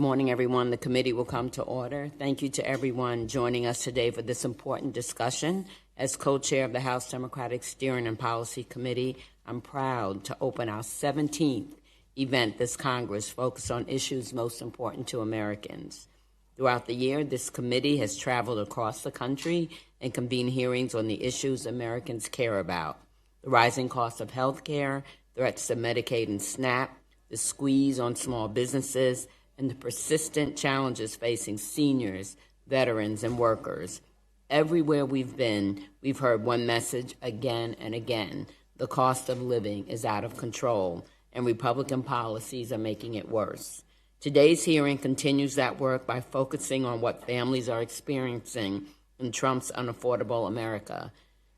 Good morning, everyone. The committee will come to order. Thank you to everyone joining us today for this important discussion. As co-chair of the House Democratic Steering and Policy Committee, I'm proud to open our 17th event this Congress focused on issues most important to Americans. Throughout the year, this committee has traveled across the country and convened hearings on the issues Americans care about: the rising cost of health care, threats to Medicaid and SNAP, the squeeze on small businesses, and the persistent challenges facing seniors, veterans, and workers. Everywhere we've been, we've heard one message again and again: the cost of living is out of control, and Republican policies are making it worse. Today's hearing continues that work by focusing on what families are experiencing in Trump's unaffordable America,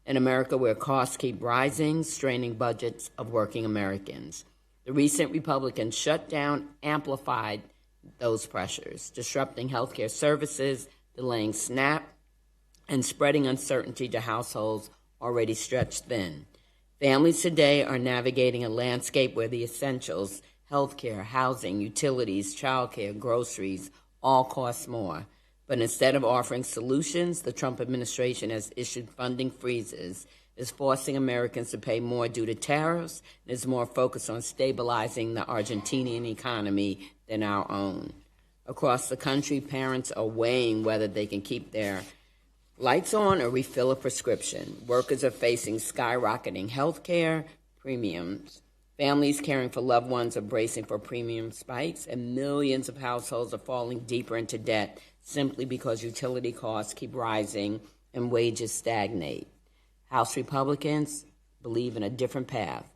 an America where costs keep rising, straining budgets of working Americans. The recent Republican shutdown amplified those pressures, disrupting healthcare services, delaying SNAP, and spreading uncertainty to households already stretched thin. Families today are navigating a landscape where the essentials, healthcare, housing, utilities, childcare, groceries, all cost more. But instead of offering solutions, the Trump administration has issued funding freezes, is forcing Americans to pay more due to tariffs, and is more focused on stabilizing the Argentinian economy than our own. Across the country, parents are weighing whether they can keep their lights on or refill a prescription. Workers are facing skyrocketing health care premiums. Families caring for loved ones are bracing for premium spikes, and millions of households are falling deeper into debt simply because utility costs keep rising and wages stagnate. House Republicans believe in a different path,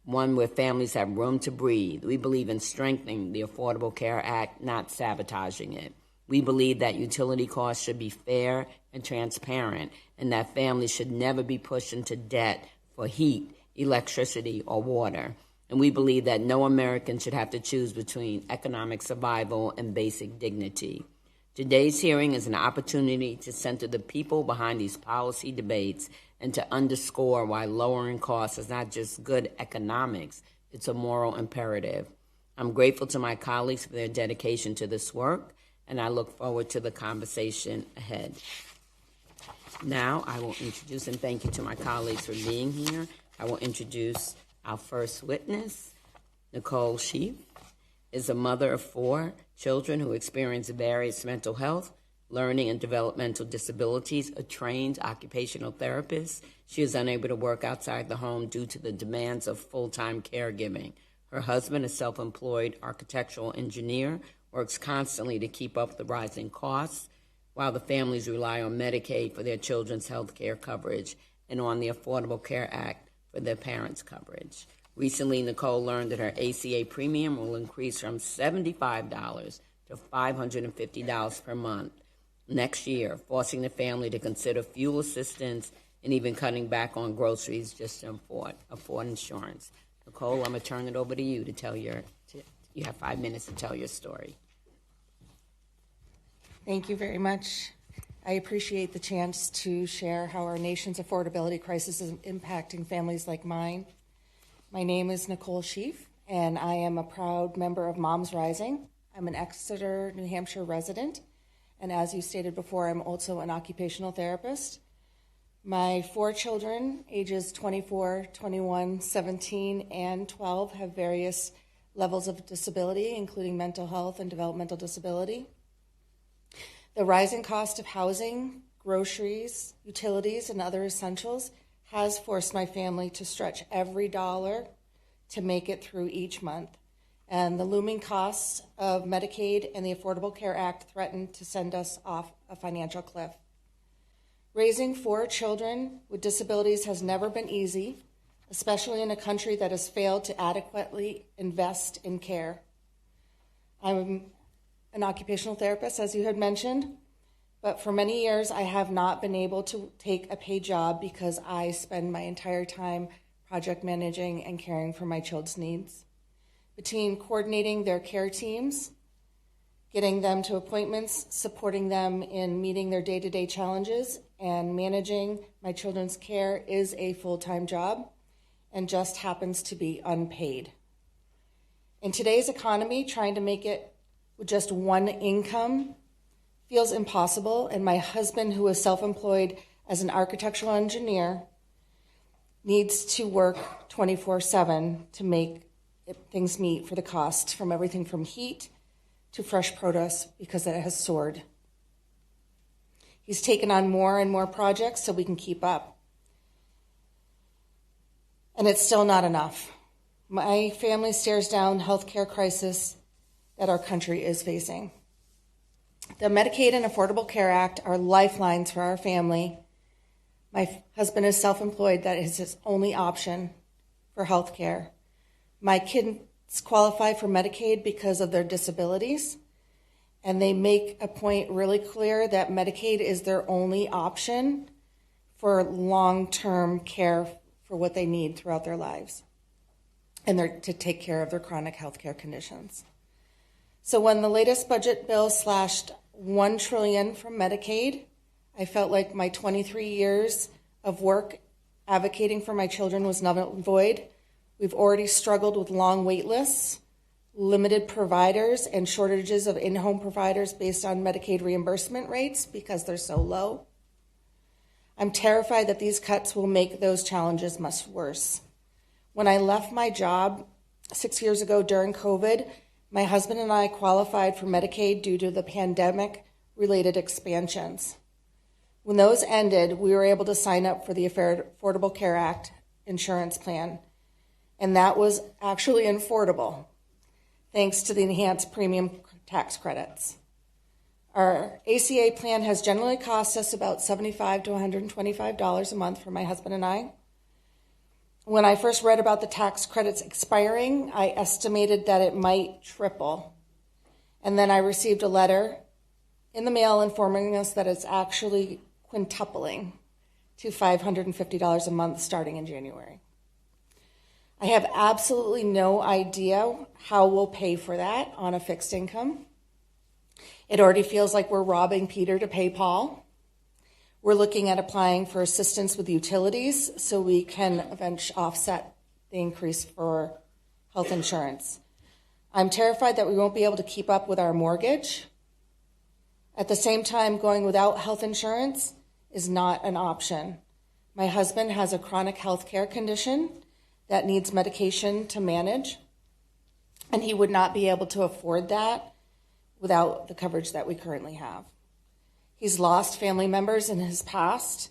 one where families have room to breathe. We believe in strengthening the Affordable Care Act, not sabotaging it. We believe that utility costs should be fair and transparent, and that families should never be pushed into debt for heat, electricity, or water. And we believe that no American should have to choose between economic survival and basic dignity. Today's hearing is an opportunity to center the people behind these policy debates and to underscore why lowering costs is not just good economics, it's a moral imperative. I'm grateful to my colleagues for their dedication to this work, and I look forward to the conversation ahead. Now I will introduce, and thank you to my colleagues for being here, I will introduce our first witness. Nicole Schiff is a mother of 4 children who experience various mental health, learning, and developmental disabilities, a trained occupational therapist. She is unable to work outside the home due to the demands of full-time caregiving. Her husband, a self-employed architectural engineer, works constantly to keep up the rising costs, while the families rely on Medicaid for their children's health care coverage and on the Affordable Care Act for their parents' coverage. Recently, Nicole learned that her ACA premium will increase from $75 to $550 per month next year, forcing the family to consider fuel assistance and even cutting back on groceries just to afford insurance. Nicole, I'm going to turn it over to you to tell you have 5 minutes to tell your story. Thank you very much. I appreciate the chance to share how our nation's affordability crisis is impacting families like mine. My name is Nicole Schiff, and I am a proud member of Moms Rising. I'm an Exeter, New Hampshire resident, and as you stated before, I'm also an occupational therapist. My 4 children, ages 24, 21, 17, and 12, have various levels of disability, including mental health and developmental disability. The rising cost of housing, groceries, utilities, and other essentials has forced my family to stretch every dollar to make it through each month. And the looming costs of Medicaid and the Affordable Care Act threaten to send us off a financial cliff. Raising 4 children with disabilities has never been easy, especially in a country that has failed to adequately invest in care. I'm an occupational therapist, as you had mentioned, but for many years I have not been able to take a paid job because I spend my entire time project managing and caring for my children's needs. Between coordinating their care teams, getting them to appointments, supporting them in meeting their day-to-day challenges, and managing my children's care is a full-time job and just happens to be unpaid. In today's economy, trying to make it with just one income feels impossible, and my husband, who is self-employed as an architectural engineer, needs to work 24/7 to make things meet for the cost, from everything from heat to fresh produce, because it has soared. He's taken on more and more projects so we can keep up. And it's still not enough. My family stares down the healthcare crisis that our country is facing. The Medicaid and Affordable Care Act are lifelines for our family. My husband is self-employed. That is his only option for health care. My kids qualify for Medicaid because of their disabilities, and they make a point really clear that Medicaid is their only option for long-term care for what they need throughout their lives, and to take care of their chronic health care conditions. So when the latest budget bill slashed $1 trillion from Medicaid, I felt like my 23 years of work advocating for my children was null and void. We've already struggled with long wait lists, limited providers, and shortages of in-home providers based on Medicaid reimbursement rates because they're so low. I'm terrified that these cuts will make those challenges much worse. When I left my job 6 years ago during COVID, my husband and I qualified for Medicaid due to the pandemic-related expansions. When those ended, we were able to sign up for the Affordable Care Act insurance plan, and that was actually affordable, thanks to the enhanced premium tax credits. Our ACA plan has generally cost us about $75 to $125 a month for my husband and I. When I first read about the tax credits expiring, I estimated that it might triple. And then I received a letter in the mail informing us that it's actually quintupling to $550 a month starting in January. I have absolutely no idea how we'll pay for that on a fixed income. It already feels like we're robbing Peter to pay Paul. We're looking at applying for assistance with utilities so we can eventually offset the increase for health insurance. I'm terrified that we won't be able to keep up with our mortgage. At the same time, going without health insurance is not an option. My husband has a chronic health care condition that needs medication to manage, and he would not be able to afford that without the coverage that we currently have. He's lost family members in his past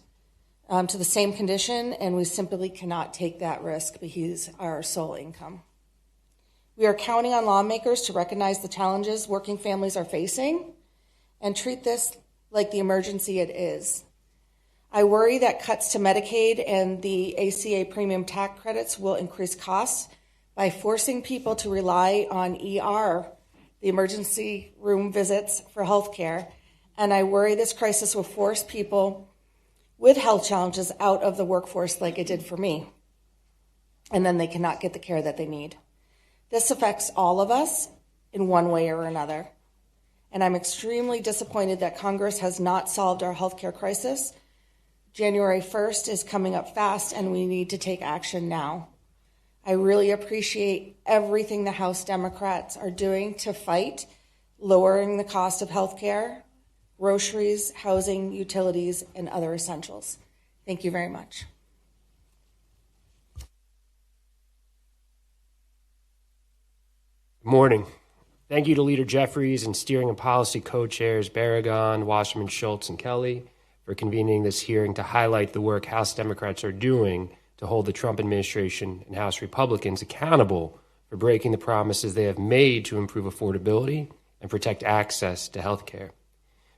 to the same condition, and we simply cannot take that risk, but he's our sole income. We are counting on lawmakers to recognize the challenges working families are facing and treat this like the emergency it is. I worry that cuts to Medicaid and the ACA premium tax credits will increase costs by forcing people to rely on ER, the emergency room visits for health care. And I worry this crisis will force people with health challenges out of the workforce like it did for me. And then they cannot get the care that they need. This affects all of us in one way or another. And I'm extremely disappointed that Congress has not solved our healthcare crisis. January 1st is coming up fast, and we need to take action now. I really appreciate everything the House Democrats are doing to fight lowering the cost of healthcare, groceries, housing, utilities, and other essentials. Thank you very much. Good morning. Thank you to Leader Jeffries and Steering and Policy Co-Chairs Barragan, Wasserman, Schultz, and Kelly for convening this hearing to highlight the work House Democrats are doing to hold the Trump administration and House Republicans accountable for breaking the promises they have made to improve affordability and protect access to health care.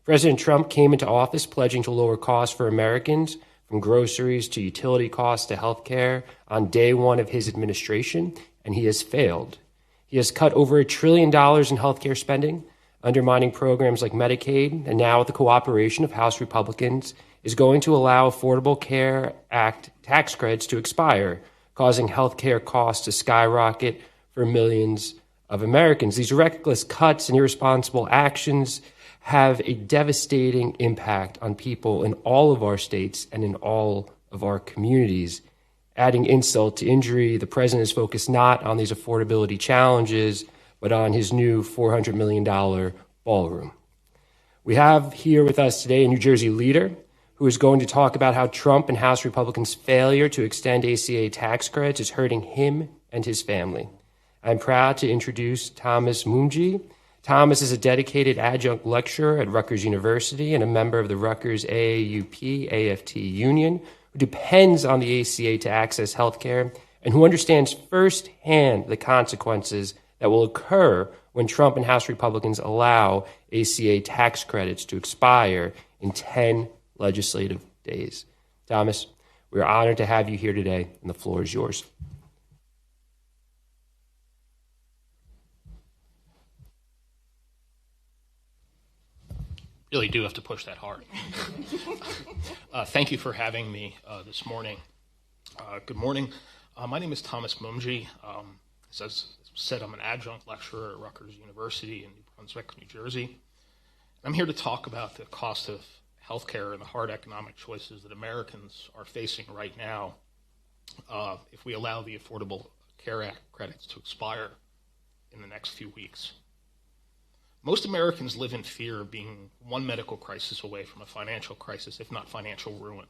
President Trump came into office pledging to lower costs for Americans, from groceries to utility costs to health care, on day one of his administration, and he has failed. He has cut over $1 trillion in health care spending, undermining programs like Medicaid, and now with the cooperation of House Republicans, is going to allow Affordable Care Act tax credits to expire, causing health care costs to skyrocket for millions of Americans. These reckless cuts and irresponsible actions have a devastating impact on people in all of our states and in all of our communities. Adding insult to injury, the president is focused not on these affordability challenges, but on his new $400 million ballroom. We have here with us today a New Jersey leader who is going to talk about how Trump and House Republicans' failure to extend ACA tax credits is hurting him and his family. I'm proud to introduce Thomas Munji. Thomas is a dedicated adjunct lecturer at Rutgers University and a member of the Rutgers AAUP-AFT union who depends on the ACA to access health care and who understands firsthand the consequences that will occur when Trump and House Republicans allow ACA tax credits to expire in 10 legislative days. Thomas, we are honored to have you here today, and the floor is yours. Really do have to push that hard. Thank you for having me this morning. Good morning. My name is Thomas Munji. As said, I'm an adjunct lecturer at Rutgers University in New Brunswick, New Jersey. I'm here to talk about the cost of healthcare and the hard economic choices that Americans are facing right now if we allow the Affordable Care Act credits to expire in the next few weeks. Most Americans live in fear of being one medical crisis away from a financial crisis, if not financial ruin.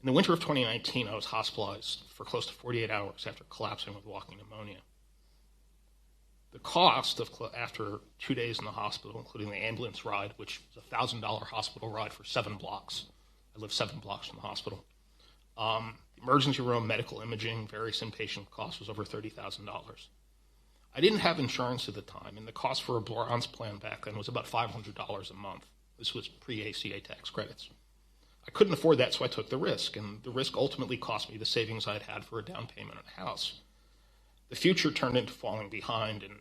In the winter of 2019, I was hospitalized for close to 48 hours after collapsing with walking pneumonia. The cost of after 2 days in the hospital, including the ambulance ride, which was a $1,000 hospital ride for 7 blocks. I live 7 blocks from the hospital. Emergency room, medical imaging, various inpatient costs was over $30,000. I didn't have insurance at the time, and the cost for a bronze plan back then was about $500 a month. This was pre-ACA tax credits. I couldn't afford that, so I took the risk, and the risk ultimately cost me the savings I had for a down payment on a house. The future turned into falling behind, and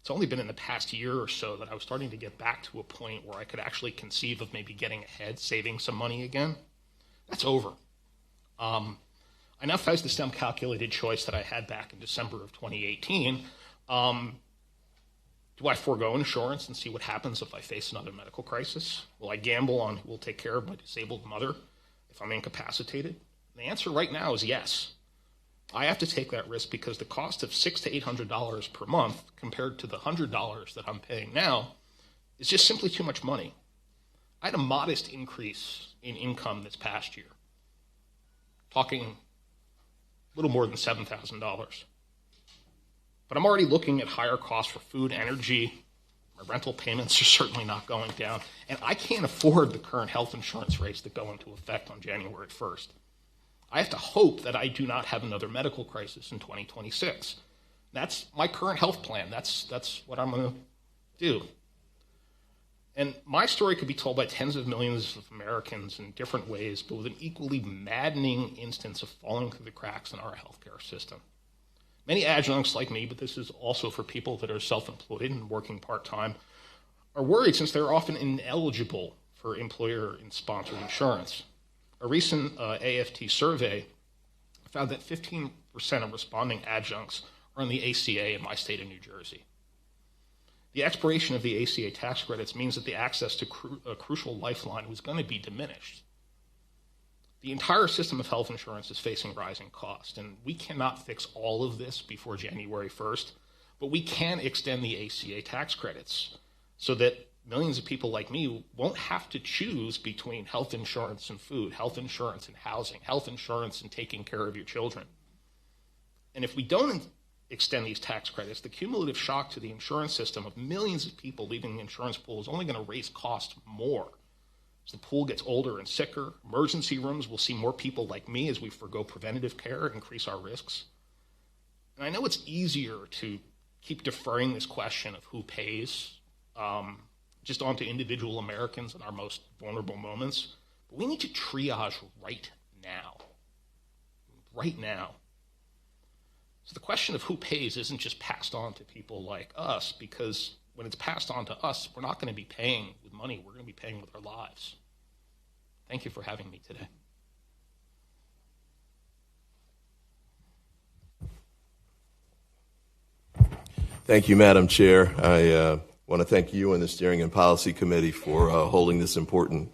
it's only been in the past year or so that I was starting to get back to a point where I could actually conceive of maybe getting ahead, saving some money again. That's over. I now face the STEM calculated choice that I had back in December of 2018. Do I forego insurance and see what happens if I face another medical crisis? Will I gamble on who will take care of my disabled mother if I'm incapacitated? The answer right now is yes. I have to take that risk because the cost of $600 to $800 per month compared to the $100 that I'm paying now is just simply too much money. I had a modest increase in income this past year, talking a little more than $7,000. But I'm already looking at higher costs for food, energy. My rental payments are certainly not going down. And I can't afford the current health insurance rates that go into effect on January 1st. I have to hope that I do not have another medical crisis in 2026. That's my current health plan. That's what I'm going to do. And my story could be told by tens of millions of Americans in different ways, but with an equally maddening instance of falling through the cracks in our healthcare system. Many adjuncts like me, but this is also for people that are self-employed and working part-time, are worried since they're often ineligible for employer and sponsored insurance. A recent AFT survey found that 15% of responding adjuncts are on the ACA in my state of New Jersey. The expiration of the ACA tax credits means that the access to a crucial lifeline was going to be diminished. The entire system of health insurance is facing rising costs, and we cannot fix all of this before January 1st, but we can extend the ACA tax credits so that millions of people like me won't have to choose between health insurance and food, health insurance and housing, health insurance and taking care of your children. And if we don't extend these tax credits, the cumulative shock to the insurance system of millions of people leaving the insurance pool is only going to raise costs more. As the pool gets older and sicker, emergency rooms will see more people like me as we forgo preventative care and increase our risks. And I know it's easier to keep deferring this question of who pays just onto individual Americans in our most vulnerable moments, but we need to triage right now. Right now. So the question of who pays isn't just passed on to people like us, because when it's passed on to us, we're not going to be paying with money, we're going to be paying with our lives. Thank you for having me today. Thank you, Madam Chair. I want to thank you and the Steering and Policy Committee for holding this important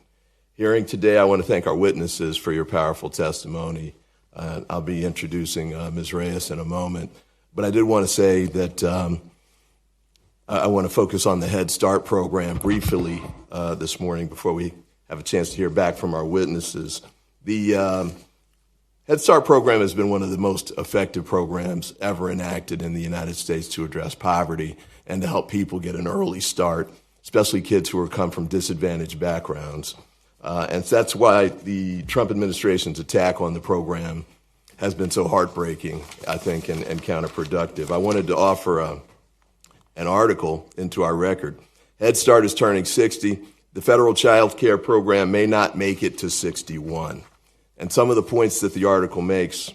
hearing today. I want to thank our witnesses for your powerful testimony. I'll be introducing Ms. Reyes in a moment. But I did want to say that I want to focus on the Head Start program briefly this morning before we have a chance to hear back from our witnesses. The Head Start program has been one of the most effective programs ever enacted in the United States to address poverty and to help people get an early start, especially kids who come from disadvantaged backgrounds. And so that's why the Trump administration's attack on the program has been so heartbreaking, I think, and counterproductive. I wanted to offer an article into our record. Head Start is turning 60. The federal child care program may not make it to 61. And some of the points that the article makes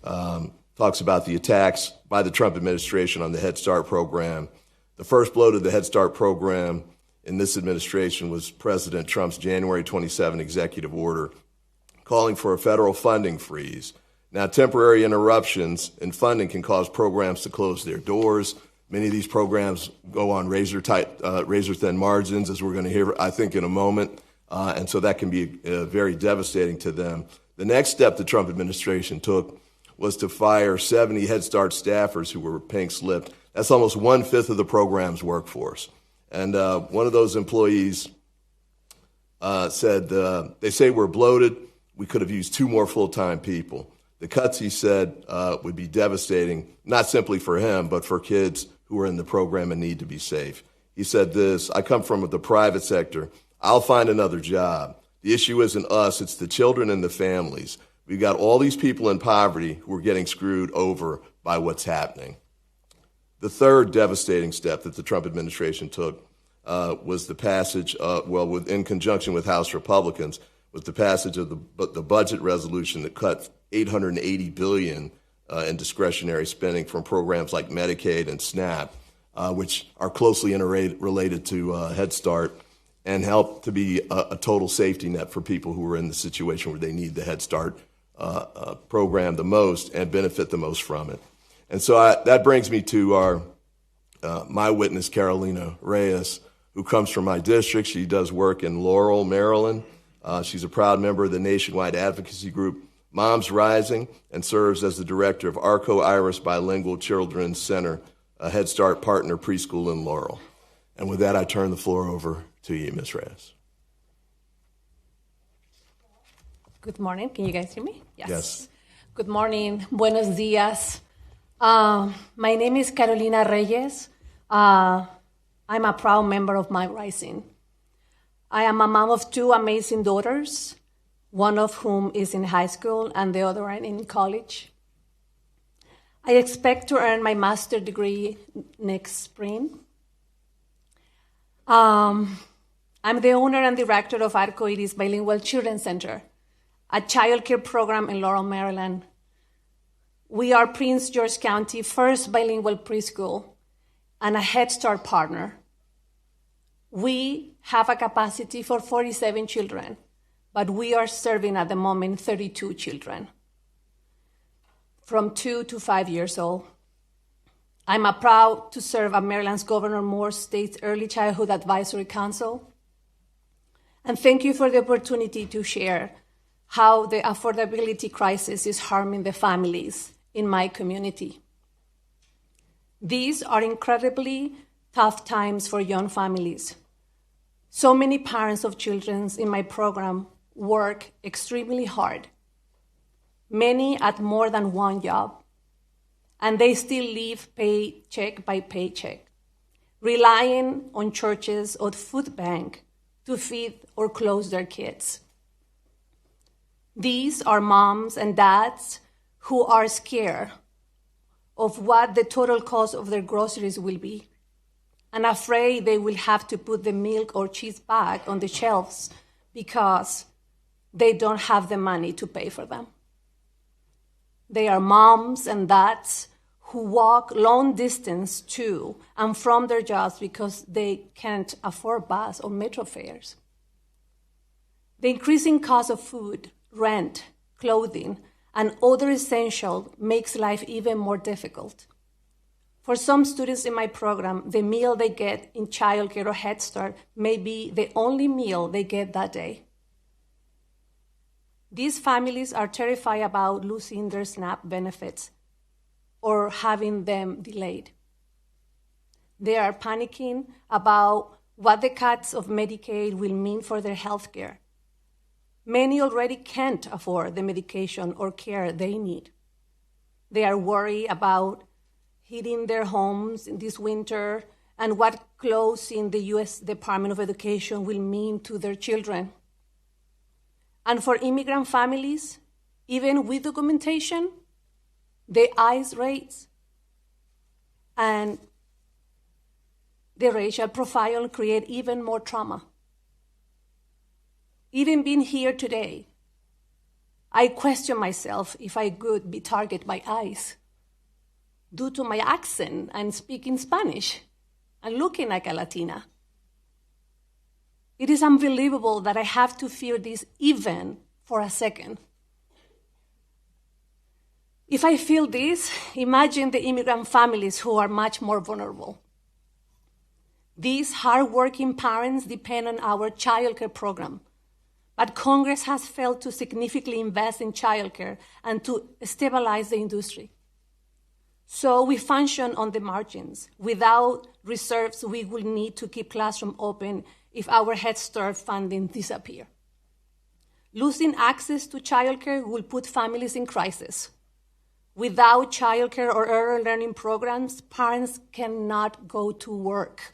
talks about the attacks by the Trump administration on the Head Start program. The first blow to the Head Start program in this administration was President Trump's January 27 executive order calling for a federal funding freeze. Now, temporary interruptions in funding can cause programs to close their doors. Many of these programs go on razor-thin margins, as we're going to hear, I think, in a moment, and so that can be very devastating to them. The next step the Trump administration took was to fire 70 Head Start staffers who were pink-slipped. That's almost 1/5 of the program's workforce. And one of those employees said, they say we're bloated. We could have used 2 more full-time people. The cuts, he said, would be devastating, not simply for him, but for kids who are in the program and need to be safe. He said this, I come from the private sector. I'll find another job. The issue isn't us, it's the children and the families. We've got all these people in poverty who are getting screwed over by what's happening. The third devastating step that the Trump administration took was the passage, in conjunction with House Republicans, was the passage of the budget resolution that cut $880 billion in discretionary spending from programs like Medicaid and SNAP, which are closely interrelated to Head Start, and help to be a total safety net for people who are in the situation where they need the Head Start program the most and benefit the most from it. And so that brings me to my witness, Karolina Reyes, who comes from my district. She does work in Laurel, Maryland. She's a proud member of the nationwide advocacy group Moms Rising and serves as the director of Arco Iris Bilingual Children's Center, a Head Start partner preschool in Laurel. And with that, I turn the floor over to you, Ms. Reyes. Good morning. Can you guys hear me? Yes. Good morning. Buenos dias. My name is Karolina Reyes. I'm a proud member of My Rising. I am a mom of 2 amazing daughters, one of whom is in high school and the other one in college. I expect to earn my master's degree next spring. I'm the owner and director of Arco Iris Bilingual Children's Center, a child care program in Laurel, Maryland. We are Prince George County's first bilingual preschool and a Head Start partner. We have a capacity for 47 children, but we are serving at the moment 32 children from 2 to 5 years old. I'm proud to serve at Maryland's Governor Moore's State's Early Childhood Advisory Council. And thank you for the opportunity to share how the affordability crisis is harming the families in my community. These are incredibly tough times for young families. So many parents of children in my program work extremely hard, many at more than one job, and they still live paycheck by paycheck, relying on churches or food bank to feed or clothe their kids. These are moms and dads who are scared of what the total cost of their groceries will be, and afraid they will have to put the milk or cheese back on the shelves because they don't have the money to pay for them. They are moms and dads who walk long distance to and from their jobs because they can't afford bus or metro fares. The increasing cost of food, rent, clothing, and other essentials makes life even more difficult. For some students in my program, the meal they get in childcare or Head Start may be the only meal they get that day. These families are terrified about losing their SNAP benefits or having them delayed. They are panicking about what the cuts of Medicaid will mean for their health care. Many already can't afford the medication or care they need. They are worried about heating their homes this winter and what closing the U.S. Department of Education will mean to their children. And for immigrant families, even with documentation, the ICE rates and the racial profile create even more trauma. Even being here today, I question myself if I could be targeted by ICE due to my accent and speaking Spanish and looking like a Latina. It is unbelievable that I have to fear this even for a second. If I feel this, imagine the immigrant families who are much more vulnerable. These hardworking parents depend on our childcare program, but Congress has failed to significantly invest in childcare and to stabilize the industry. So we function on the margins. Without reserves, we will need to keep classrooms open if our Head Start funding disappears. Losing access to childcare will put families in crisis. Without childcare or early learning programs, parents cannot go to work.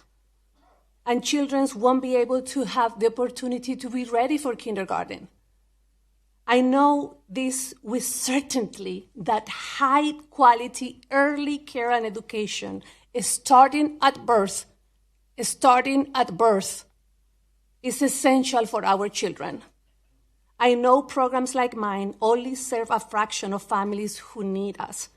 And children won't be able to have the opportunity to be ready for kindergarten. I know this with certainty that high-quality early care and education starting at birth, is essential for our children. I know programs like mine only serve a fraction of families who need us.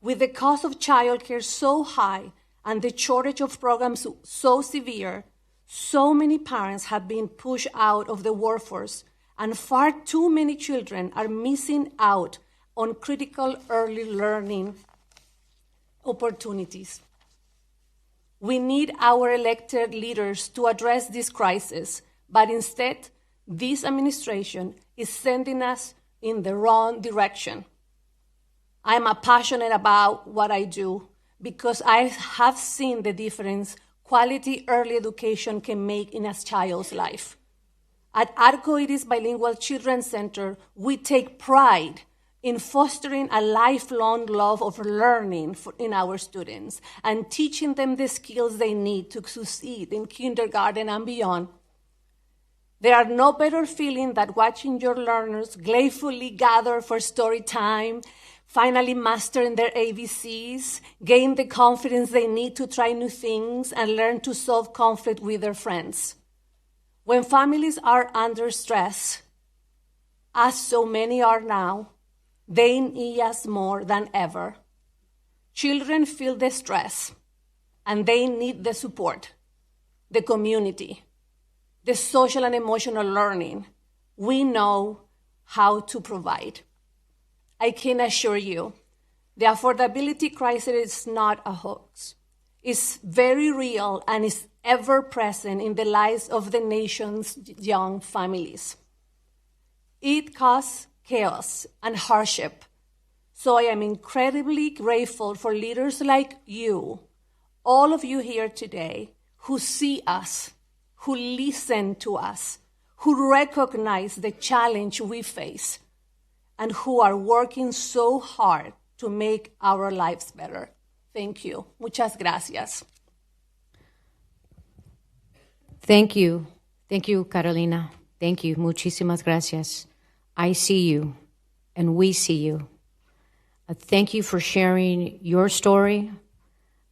With the cost of childcare so high and the shortage of programs so severe, so many parents have been pushed out of the workforce, and far too many children are missing out on critical early learning opportunities. We need our elected leaders to address this crisis, but instead, this administration is sending us in the wrong direction. I'm passionate about what I do because I have seen the difference quality early education can make in a child's life. At Arcoiris Bilingual Children's Center, we take pride in fostering a lifelong love of learning in our students and teaching them the skills they need to succeed in kindergarten and beyond. There are no better feeling than watching your learners gleefully gather for story time, finally mastering their ABCs, gain the confidence they need to try new things, and learn to solve conflict with their friends. When families are under stress, as so many are now, they need us more than ever. Children feel the stress, and they need the support, the community, the social and emotional learning we know how to provide. I can assure you, the affordability crisis is not a hoax. It's very real and is ever present in the lives of the nation's young families. It causes chaos and hardship. So I am incredibly grateful for leaders like you, all of you here today, who see us, who listen to us, who recognize the challenge we face, and who are working so hard to make our lives better. Thank you. Muchas gracias. Thank you. Thank you, Karolina. Thank you. Muchísimas gracias. I see you, and we see you. Thank you for sharing your story,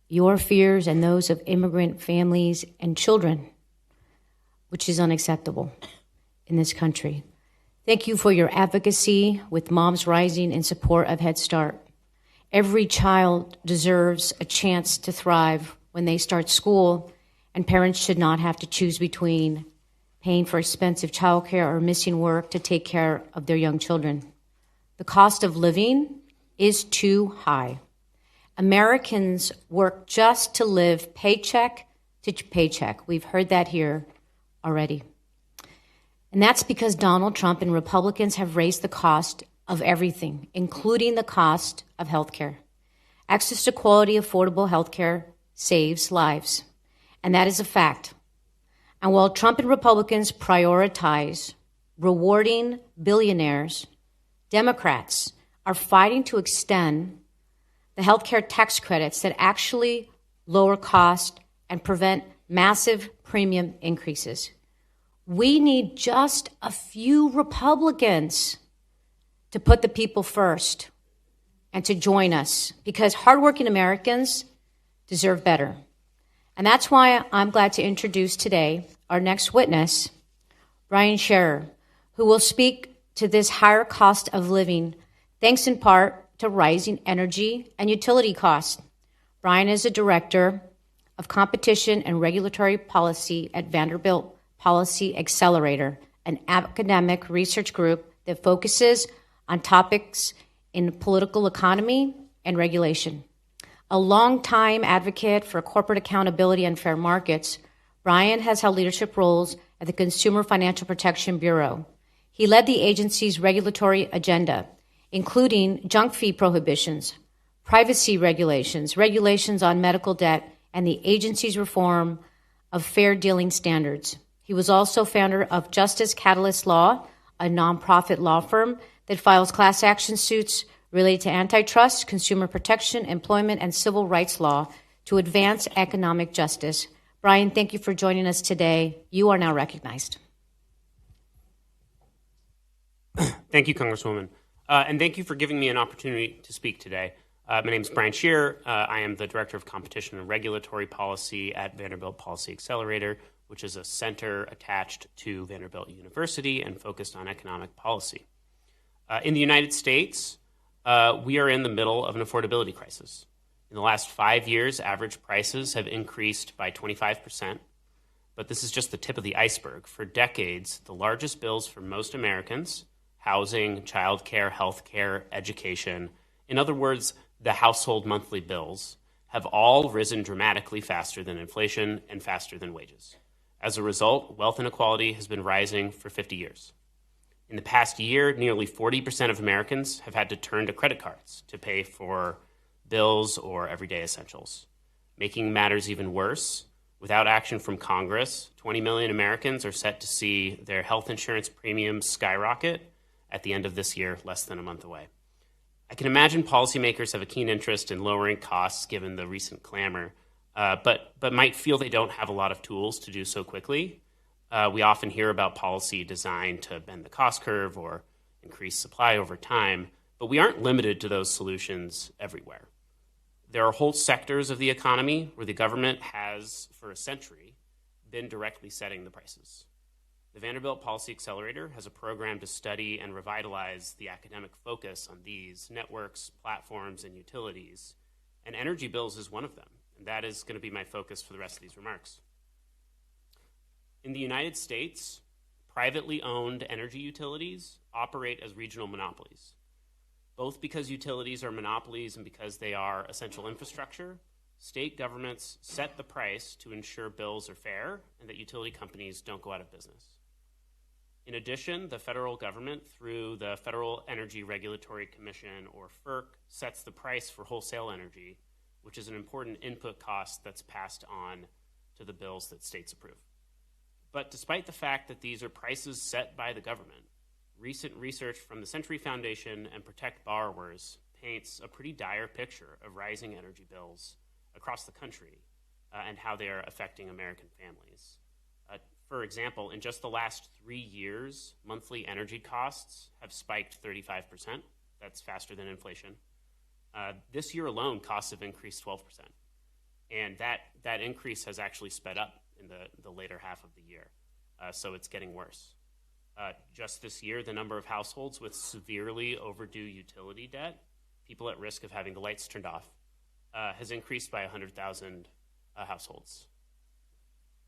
your fears, and those of immigrant families and children, which is unacceptable in this country. Thank you for your advocacy with Moms Rising in support of Head Start. Every child deserves a chance to thrive when they start school, and parents should not have to choose between paying for expensive childcare or missing work to take care of their young children. The cost of living is too high. Americans work just to live paycheck to paycheck. We've heard that here already. And that's because Donald Trump and Republicans have raised the cost of everything, including the cost of health care. Access to quality, affordable health care saves lives. And that is a fact. And while Trump and Republicans prioritize rewarding billionaires, Democrats are fighting to extend the healthcare tax credits that actually lower cost and prevent massive premium increases. We need just a few Republicans to put the people first and to join us, because hardworking Americans deserve better. And that's why I'm glad to introduce today our next witness, Brian Shear, who will speak to this higher cost of living, thanks in part to rising energy and utility costs. Brian is a director of competition and regulatory policy at Vanderbilt Policy Accelerator, an academic research group that focuses on topics in political economy and regulation. A longtime advocate for corporate accountability and fair markets, Brian has held leadership roles at the Consumer Financial Protection Bureau. He led the agency's regulatory agenda, including junk fee prohibitions, privacy regulations, regulations on medical debt, and the agency's reform of fair dealing standards. He was also founder of Justice Catalyst Law, a nonprofit law firm that files class action suits related to antitrust, consumer protection, employment, and civil rights law to advance economic justice. Brian, thank you for joining us today. You are now recognized. Thank you, Congresswoman. And thank you for giving me an opportunity to speak today. My name is Brian Shear. I am the Director of Competition and Regulatory Policy at Vanderbilt Policy Accelerator, which is a center attached to Vanderbilt University and focused on economic policy. In the United States, we are in the middle of an affordability crisis. In the last 5 years, average prices have increased by 25%, but this is just the tip of the iceberg. For decades, the largest bills for most Americans, housing, childcare, healthcare, education, in other words, the household monthly bills, have all risen dramatically faster than inflation and faster than wages. As a result, wealth inequality has been rising for 50 years. In the past year, nearly 40% of Americans have had to turn to credit cards to pay for bills or everyday essentials. Making matters even worse, without action from Congress, 20 million Americans are set to see their health insurance premiums skyrocket at the end of this year, less than a month away. I can imagine policymakers have a keen interest in lowering costs given the recent clamor, but might feel they don't have a lot of tools to do so quickly. We often hear about policy designed to bend the cost curve or increase supply over time, but we aren't limited to those solutions everywhere. There are whole sectors of the economy where the government has, for a century, been directly setting the prices. The Vanderbilt Policy Accelerator has a program to study and revitalize the academic focus on these networks, platforms, and utilities, and energy bills is one of them, and that is going to be my focus for the rest of these remarks. In the United States, privately owned energy utilities operate as regional monopolies. Both because utilities are monopolies and because they are essential infrastructure, state governments set the price to ensure bills are fair and that utility companies don't go out of business. In addition, the federal government, through the Federal Energy Regulatory Commission, or FERC, sets the price for wholesale energy, which is an important input cost that's passed on to the bills that states approve. But despite the fact that these are prices set by the government, recent research from the Century Foundation and Protect Borrowers paints a pretty dire picture of rising energy bills across the country and how they are affecting American families. For example, in just the last 3 years, monthly energy costs have spiked 35%. That's faster than inflation. This year alone, costs have increased 12%. And that increase has actually sped up in the later half of the year. So it's getting worse. Just this year, the number of households with severely overdue utility debt, people at risk of having the lights turned off, has increased by 100,000 households.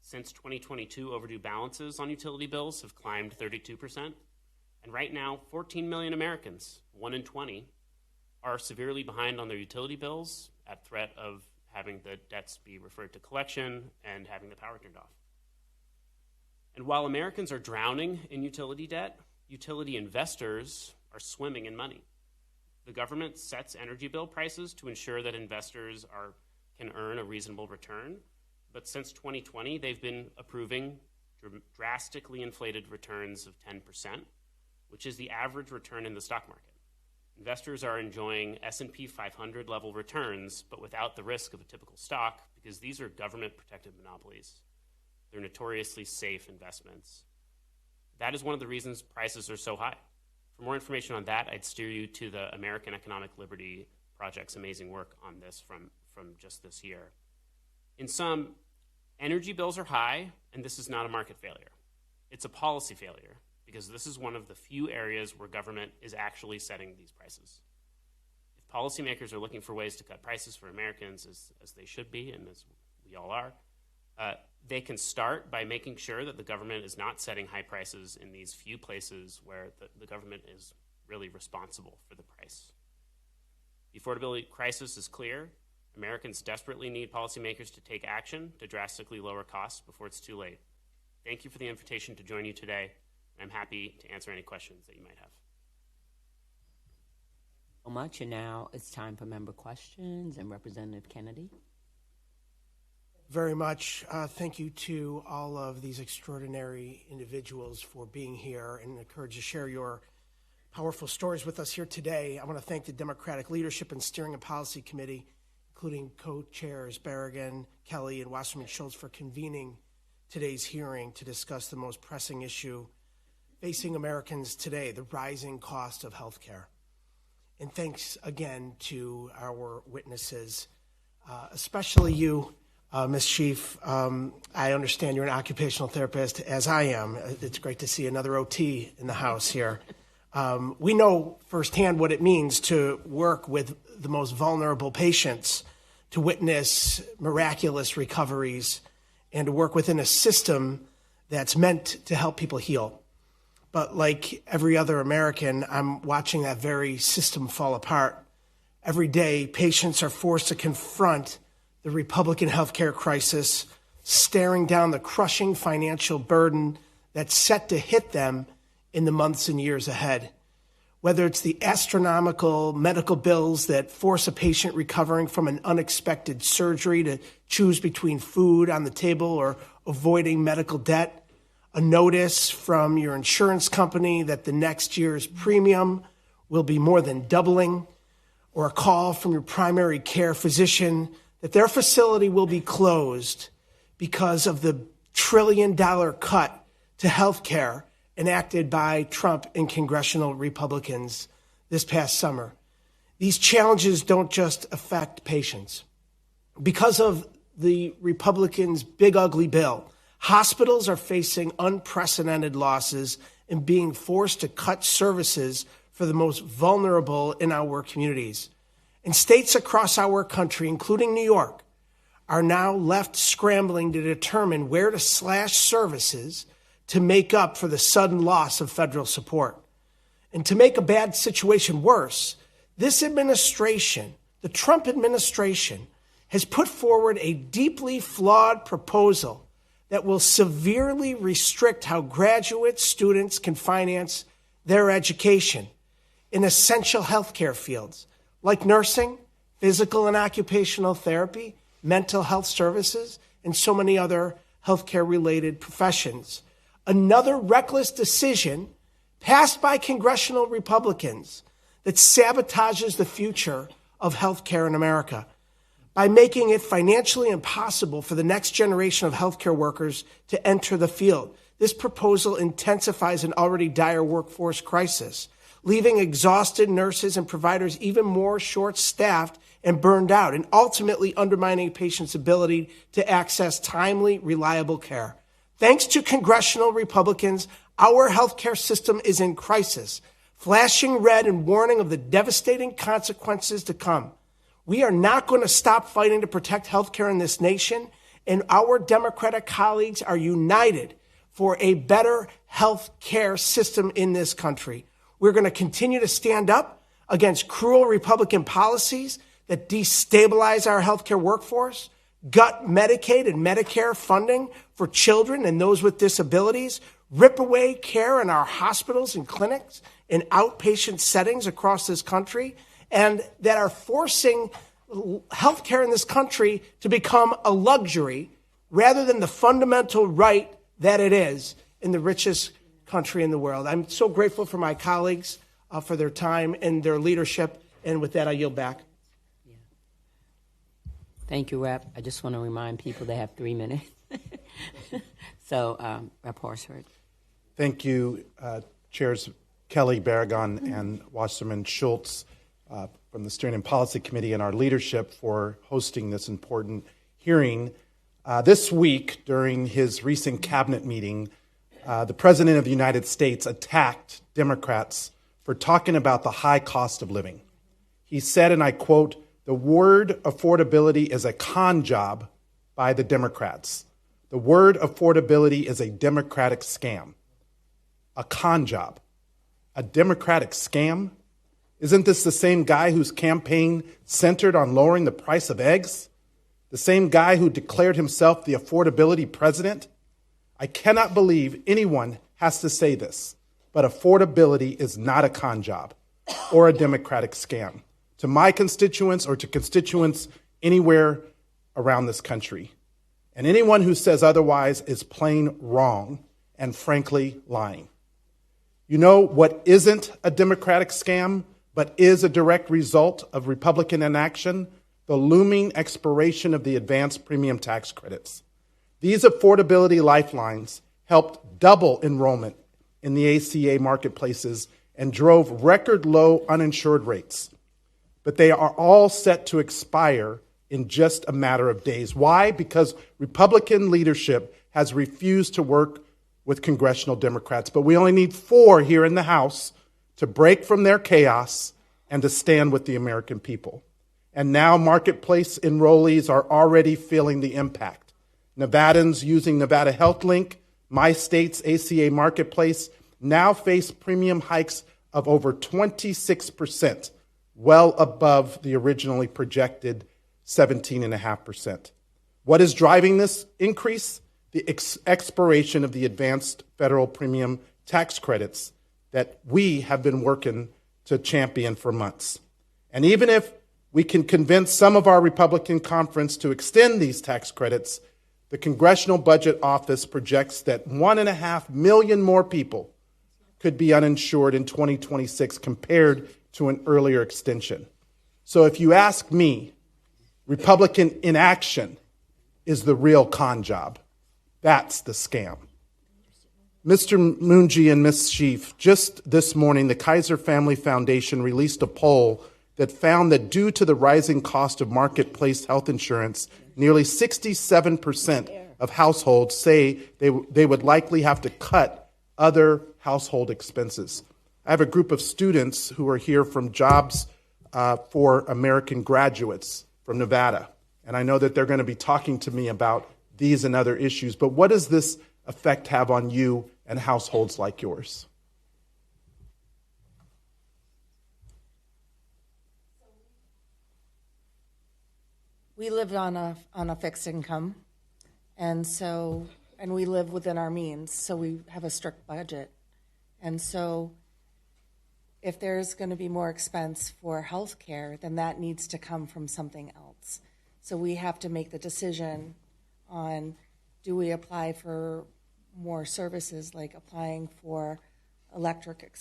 Since 2022, overdue balances on utility bills have climbed 32%. And right now, 14 million Americans, 1 in 20, are severely behind on their utility bills at threat of having the debts be referred to collection and having the power turned off. And while Americans are drowning in utility debt, utility investors are swimming in money. The government sets energy bill prices to ensure that investors can earn a reasonable return. But since 2020, they've been approving drastically inflated returns of 10%, which is the average return in the stock market. Investors are enjoying S&P 500 level returns, but without the risk of a typical stock, because these are government-protected monopolies. They're notoriously safe investments. That is one of the reasons prices are so high. For more information on that, I'd steer you to the American Economic Liberty Project's amazing work on this from just this year. In sum, energy bills are high, and this is not a market failure. It's a policy failure, because this is one of the few areas where government is actually setting these prices. If policymakers are looking for ways to cut prices for Americans, as they should be, and as we all are, they can start by making sure that the government is not setting high prices in these few places where the government is really responsible for the price. The affordability crisis is clear. Americans desperately need policymakers to take action to drastically lower costs before it's too late. Thank you for the invitation to join you today. I'm happy to answer any questions that you might have. So much, and now it's time for member questions, and Representative Kennedy. Very much. Thank you to all of these extraordinary individuals for being here and encourage you to share your powerful stories with us here today. I want to thank the Democratic Leadership and Steering and Policy Committee, including co-chairs Berrigan, Kelly, and Wasserman Schultz, for convening today's hearing to discuss the most pressing issue facing Americans today, the rising cost of health care. And thanks again to our witnesses, especially you, Ms. Schiff. I understand you're an occupational therapist, as I am. It's great to see another OT in the house here. We know firsthand what it means to work with the most vulnerable patients, to witness miraculous recoveries, and to work within a system that's meant to help people heal. But like every other American, I'm watching that very system fall apart. Every day, patients are forced to confront the Republican healthcare crisis, staring down the crushing financial burden that's set to hit them in the months and years ahead. Whether it's the astronomical medical bills that force a patient recovering from an unexpected surgery to choose between food on the table or avoiding medical debt, a notice from your insurance company that the next year's premium will be more than doubling, or a call from your primary care physician that their facility will be closed because of the $1 trillion cut to health care enacted by Trump and congressional Republicans this past summer. These challenges don't just affect patients. Because of the Republicans' big ugly bill, hospitals are facing unprecedented losses and being forced to cut services for the most vulnerable in our communities. And states across our country, including New York, are now left scrambling to determine where to slash services to make up for the sudden loss of federal support. And to make a bad situation worse, this administration, the Trump administration, has put forward a deeply flawed proposal that will severely restrict how graduate students can finance their education in essential healthcare fields like nursing, physical and occupational therapy, mental health services, and so many other healthcare-related professions. Another reckless decision passed by congressional Republicans that sabotages the future of healthcare in America by making it financially impossible for the next generation of healthcare workers to enter the field. This proposal intensifies an already dire workforce crisis, leaving exhausted nurses and providers even more short-staffed and burned out, and ultimately undermining patients' ability to access timely, reliable care. Thanks to congressional Republicans, our healthcare system is in crisis, flashing red and warning of the devastating consequences to come. We are not going to stop fighting to protect healthcare in this nation, and our Democratic colleagues are united for a better healthcare system in this country. We're going to continue to stand up against cruel Republican policies that destabilize our healthcare workforce, gut Medicaid and Medicare funding for children and those with disabilities, rip away care in our hospitals and clinics and outpatient settings across this country, and that are forcing healthcare in this country to become a luxury rather than the fundamental right that it is in the richest country in the world. I'm so grateful for my colleagues for their time and their leadership. And with that, I yield back. Thank you, Rep. I just want to remind people they have 3 minutes. So, Rep. Horsford. Thank you, Chairs Kelly, Barragan, and Wasserman Schultz from the Steering and Policy Committee and our leadership for hosting this important hearing. This week, during his recent cabinet meeting, the President of the United States attacked Democrats for talking about the high cost of living. He said, and I quote, "The word affordability is a con job by the Democrats. The word affordability is a Democratic scam." A con job. A Democratic scam? Isn't this the same guy whose campaign centered on lowering the price of eggs? The same guy who declared himself the affordability president? I cannot believe anyone has to say this, but affordability is not a con job or a Democratic scam to my constituents or to constituents anywhere around this country. And anyone who says otherwise is plain wrong and frankly lying. You know what isn't a Democratic scam, but is a direct result of Republican inaction? The looming expiration of the advanced premium tax credits. These affordability lifelines helped double enrollment in the ACA marketplaces and drove record low uninsured rates. But they are all set to expire in just a matter of days. Why? Because Republican leadership has refused to work with congressional Democrats. But we only need 4 here in the House to break from their chaos and to stand with the American people. And now marketplace enrollees are already feeling the impact. Nevadans using Nevada Health Link, my state's ACA marketplace, now face premium hikes of over 26%, well above the originally projected 17.5%. What is driving this increase? The expiration of the advanced federal premium tax credits that we have been working to champion for months. And even if we can convince some of our Republican conference to extend these tax credits, the Congressional Budget Office projects that 1.5 million more people could be uninsured in 2026 compared to an earlier extension. So if you ask me, Republican inaction is the real con job. That's the scam. Mr. Munji and Ms. Schiff, just this morning, the Kaiser Family Foundation released a poll that found that due to the rising cost of marketplace health insurance, nearly 67% of households say they would likely have to cut other household expenses. I have a group of students who are here from Jobs for American Graduates from Nevada, and I know that they're going to be talking to me about these and other issues, but what does this effect have on you and households like yours? We live on a fixed income, and we live within our means, so we have a strict budget. And so if there's going to be more expense for health care, then that needs to come from something else. So we have to make the decision on, do we apply for more services, like applying for electric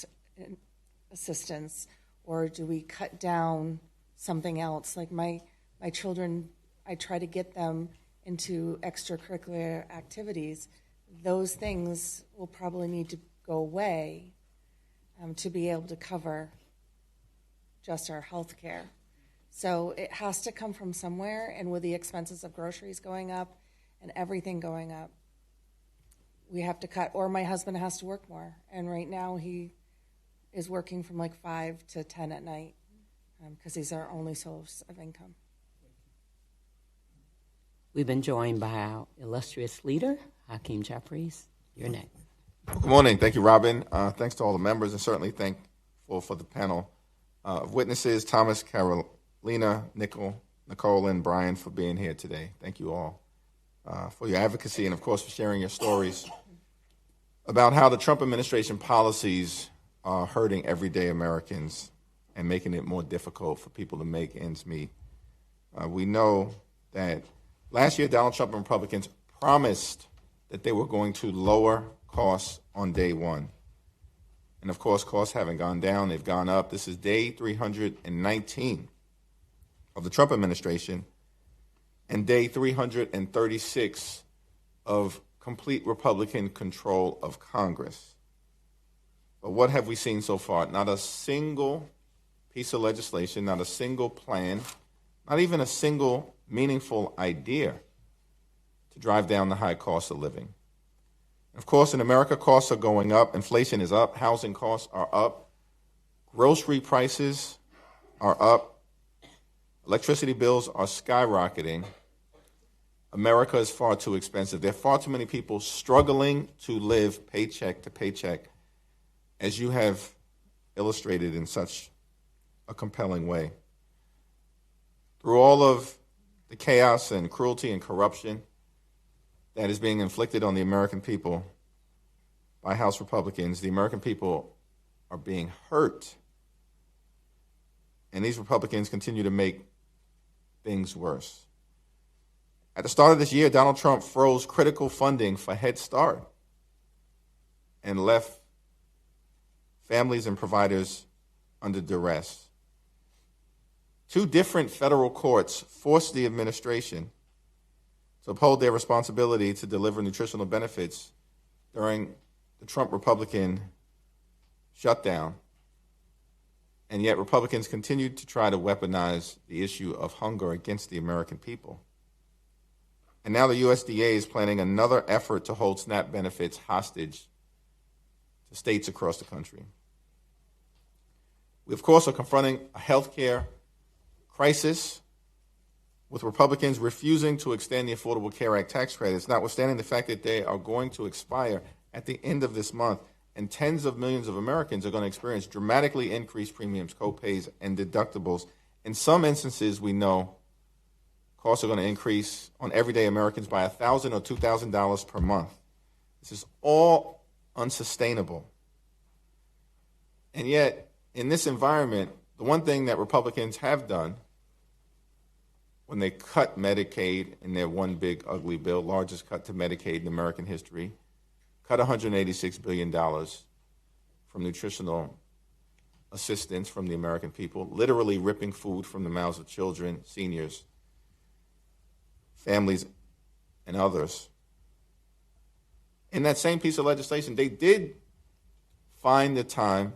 assistance, or do we cut down something else? Like my children, I try to get them into extracurricular activities. Those things will probably need to go away to be able to cover just our health care. So it has to come from somewhere, and with the expenses of groceries going up and everything going up, we have to cut, or my husband has to work more. And right now he is working from like 5 to 10 at night because he's our only source of income. We've been joined by our illustrious leader, Hakeem Jeffries. You're next. Good morning. Thank you, Robin. Thanks to all the members, and certainly thankful for the panel of witnesses, Thomas, Karolina, Nicole, and Brian, for being here today. Thank you all for your advocacy and, of course, for sharing your stories about how the Trump administration policies are hurting everyday Americans and making it more difficult for people to make ends meet. We know that last year Donald Trump and Republicans promised that they were going to lower costs on day one. And of course, costs haven't gone down, they've gone up. This is day 319 of the Trump administration and day 336 of complete Republican control of Congress. But what have we seen so far? Not a single piece of legislation, not a single plan, not even a single meaningful idea to drive down the high cost of living. Of course, in America, costs are going up, inflation is up, housing costs are up, grocery prices are up, electricity bills are skyrocketing. America is far too expensive. There are far too many people struggling to live paycheck to paycheck, as you have illustrated in such a compelling way. Through all of the chaos and cruelty and corruption that is being inflicted on the American people by House Republicans, the American people are being hurt. And these Republicans continue to make things worse. At the start of this year, Donald Trump froze critical funding for Head Start and left families and providers under duress. 2 different federal courts forced the administration to uphold their responsibility to deliver nutritional benefits during the Trump Republican shutdown. And yet Republicans continued to try to weaponize the issue of hunger against the American people. And now the USDA is planning another effort to hold SNAP benefits hostage to states across the country. We, of course, are confronting a health care crisis with Republicans refusing to extend the Affordable Care Act tax credits, notwithstanding the fact that they are going to expire at the end of this month, and tens of millions of Americans are going to experience dramatically increased premiums, co-pays, and deductibles. In some instances, we know costs are going to increase on everyday Americans by $1,000 or $2,000 per month. This is all unsustainable. And yet, in this environment, the one thing that Republicans have done when they cut Medicaid in their one big ugly bill, largest cut to Medicaid in American history, cut $186 billion from nutritional assistance from the American people, literally ripping food from the mouths of children, seniors, families, and others. In that same piece of legislation, they did find the time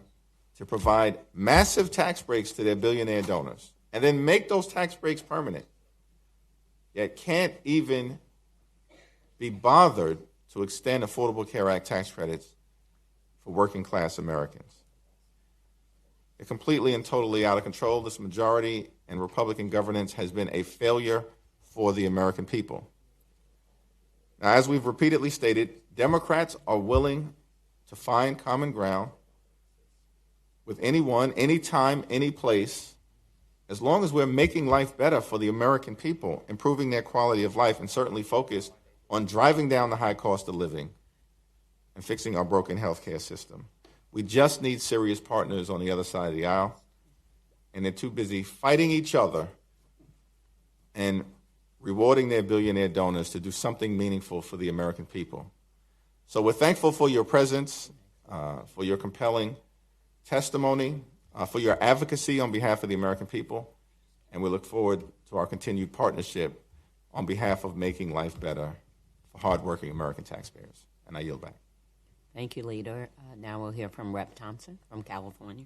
to provide massive tax breaks to their billionaire donors and then make those tax breaks permanent, yet can't even be bothered to extend Affordable Care Act tax credits for working class Americans. They're completely and totally out of control. This majority and Republican governance has been a failure for the American people. Now, as we've repeatedly stated, Democrats are willing to find common ground with anyone, anytime, any place, as long as we're making life better for the American people, improving their quality of life, and certainly focused on driving down the high cost of living and fixing our broken healthcare system. We just need serious partners on the other side of the aisle, and they're too busy fighting each other and rewarding their billionaire donors to do something meaningful for the American people. So we're thankful for your presence, for your compelling testimony, for your advocacy on behalf of the American people, and we look forward to our continued partnership on behalf of making life better for hardworking American taxpayers. And I yield back. Thank you, Leader. Now we'll hear from Rep. Thompson from California.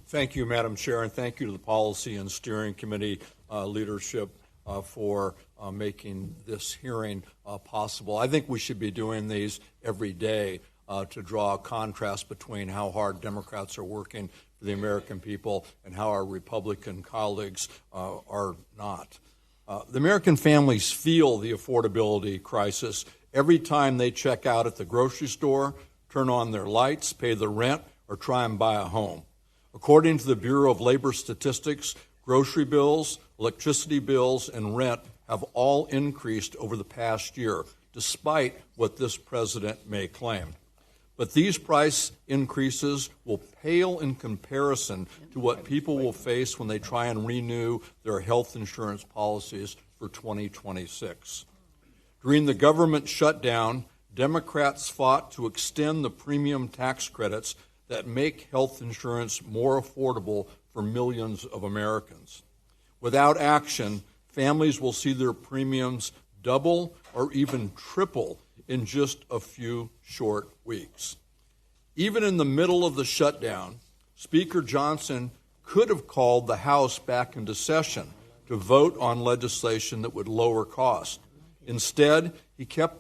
Thank you, Madam Chair, and thank you to the Policy and Steering Committee leadership for making this hearing possible. I think we should be doing these every day to draw a contrast between how hard Democrats are working for the American people and how our Republican colleagues are not. The American families feel the affordability crisis every time they check out at the grocery store, turn on their lights, pay the rent, or try and buy a home. According to the Bureau of Labor Statistics, grocery bills, electricity bills, and rent have all increased over the past year, despite what this president may claim. But these price increases will pale in comparison to what people will face when they try and renew their health insurance policies for 2026. During the government shutdown, Democrats fought to extend the premium tax credits that make health insurance more affordable for millions of Americans. Without action, families will see their premiums double or even triple in just a few short weeks. Even in the middle of the shutdown, Speaker Johnson could have called the House back into session to vote on legislation that would lower costs. Instead, he kept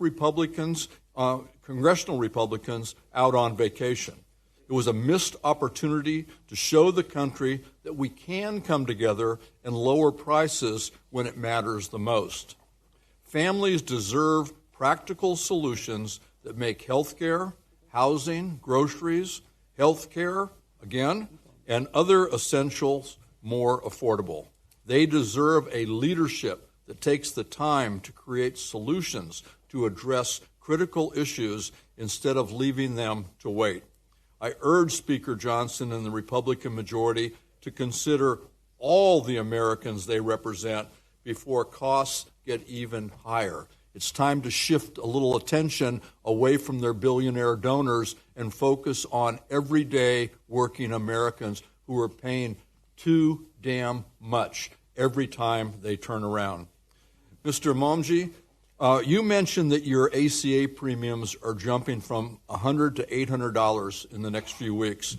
congressional Republicans out on vacation. It was a missed opportunity to show the country that we can come together and lower prices when it matters the most. Families deserve practical solutions that make health care, housing, groceries, health care, again, and other essentials more affordable. They deserve a leadership that takes the time to create solutions to address critical issues instead of leaving them to wait. I urge Speaker Johnson and the Republican majority to consider all the Americans they represent before costs get even higher. It's time to shift a little attention away from their billionaire donors and focus on everyday working Americans who are paying too damn much every time they turn around. Mr. Munji, you mentioned that your ACA premiums are jumping from $100 to $800 in the next few weeks.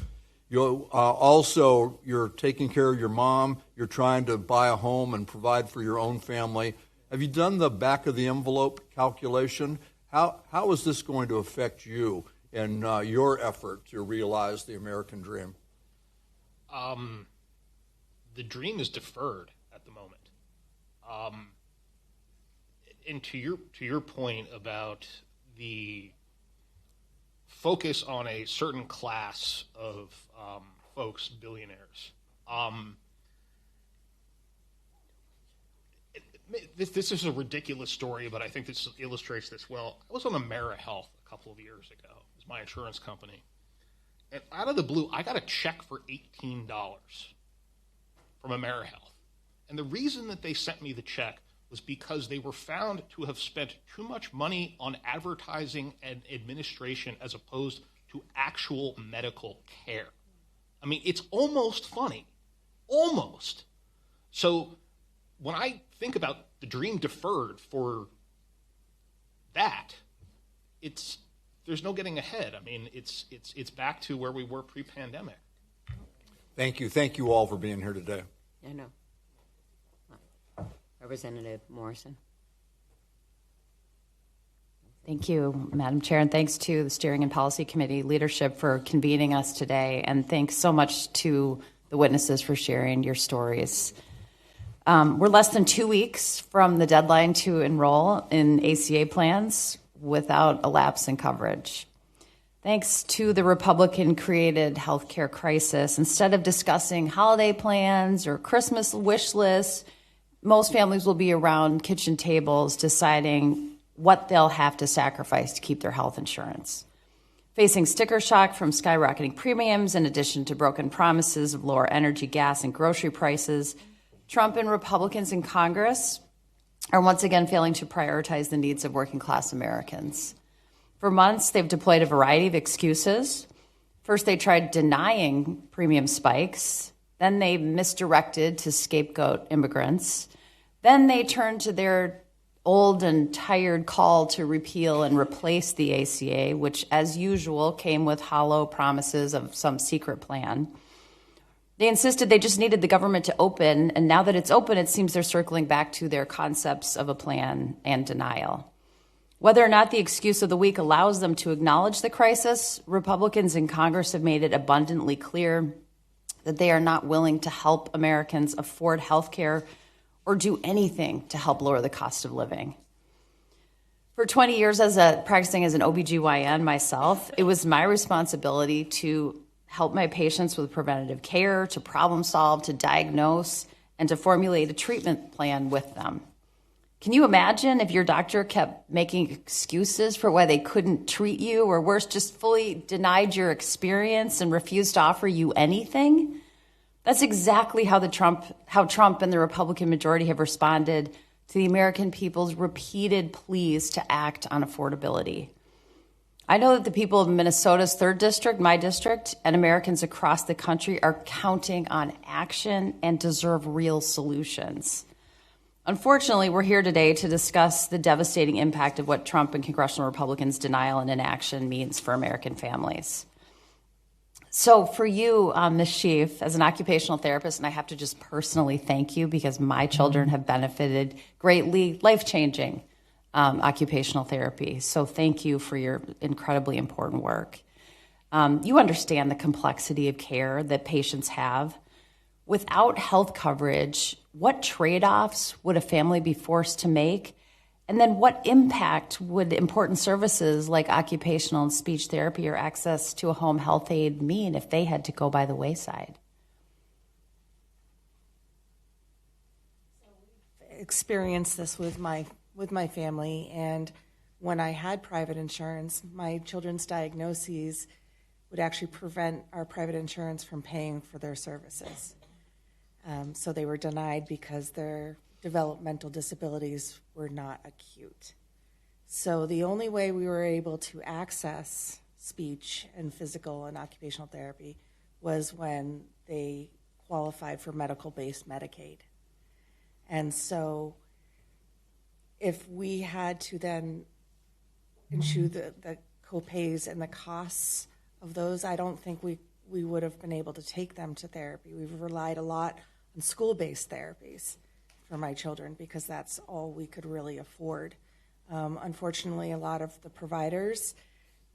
You're taking care of your mom. You're trying to buy a home and provide for your own family. Have you done the back of the envelope calculation? How is this going to affect you in your effort to realize the American dream? The dream is deferred at the moment. And to your point about the focus on a certain class of folks, billionaires. This is a ridiculous story, but I think this illustrates this well. I was on AmeriHealth a couple of years ago. It was my insurance company. And out of the blue, I got a check for $18 from AmeriHealth. And the reason that they sent me the check was because they were found to have spent too much money on advertising and administration as opposed to actual medical care. I mean, it's almost funny. Almost. So when I think about the dream deferred for that, there's no getting ahead. I mean, it's back to where we were pre-pandemic. Thank you. Thank you all for being here today. I know. Representative Morrison. Thank you, Madam Chair, and thanks to the Steering and Policy Committee leadership for convening us today, and thanks so much to the witnesses for sharing your stories. We're less than 2 weeks from the deadline to enroll in ACA plans without a lapse in coverage. Thanks to the Republican-created healthcare crisis, instead of discussing holiday plans or Christmas wish lists, most families will be around kitchen tables deciding what they'll have to sacrifice to keep their health insurance. Facing sticker shock from skyrocketing premiums, in addition to broken promises of lower energy, gas, and grocery prices, Trump and Republicans in Congress are once again failing to prioritize the needs of working-class Americans. For months, they've deployed a variety of excuses. First, they tried denying premium spikes. Then they misdirected to scapegoat immigrants. Then they turned to their old and tired call to repeal and replace the ACA, which, as usual, came with hollow promises of some secret plan. They insisted they just needed the government to open, and now that it's open, it seems they're circling back to their concepts of a plan and denial. Whether or not the excuse of the week allows them to acknowledge the crisis, Republicans in Congress have made it abundantly clear that they are not willing to help Americans afford health care or do anything to help lower the cost of living. For 20 years practicing as an OBGYN myself, it was my responsibility to help my patients with preventative care, to problem solve, to diagnose, and to formulate a treatment plan with them. Can you imagine if your doctor kept making excuses for why they couldn't treat you, or worse, just fully denied your experience and refused to offer you anything? That's exactly how Trump and the Republican majority have responded to the American people's repeated pleas to act on affordability. I know that the people of Minnesota's 3rd District, my district, and Americans across the country are counting on action and deserve real solutions. Unfortunately, we're here today to discuss the devastating impact of what Trump and congressional Republicans' denial and inaction means for American families. So for you, Ms. Schiff, as an occupational therapist, and I have to just personally thank you because my children have benefited greatly, life-changing occupational therapy. So thank you for your incredibly important work. You understand the complexity of care that patients have. Without health coverage, what trade-offs would a family be forced to make? And then what impact would important services like occupational and speech therapy or access to a home health aide mean if they had to go by the wayside? Experienced this with my family, and when I had private insurance, my children's diagnoses would actually prevent our private insurance from paying for their services. So they were denied because their developmental disabilities were not acute. So the only way we were able to access speech and physical and occupational therapy was when they qualified for medical-based Medicaid. And so if we had to then ensure the co-pays and the costs of those, I don't think we would have been able to take them to therapy. We've relied a lot on school-based therapies for my children because that's all we could really afford. Unfortunately, a lot of the providers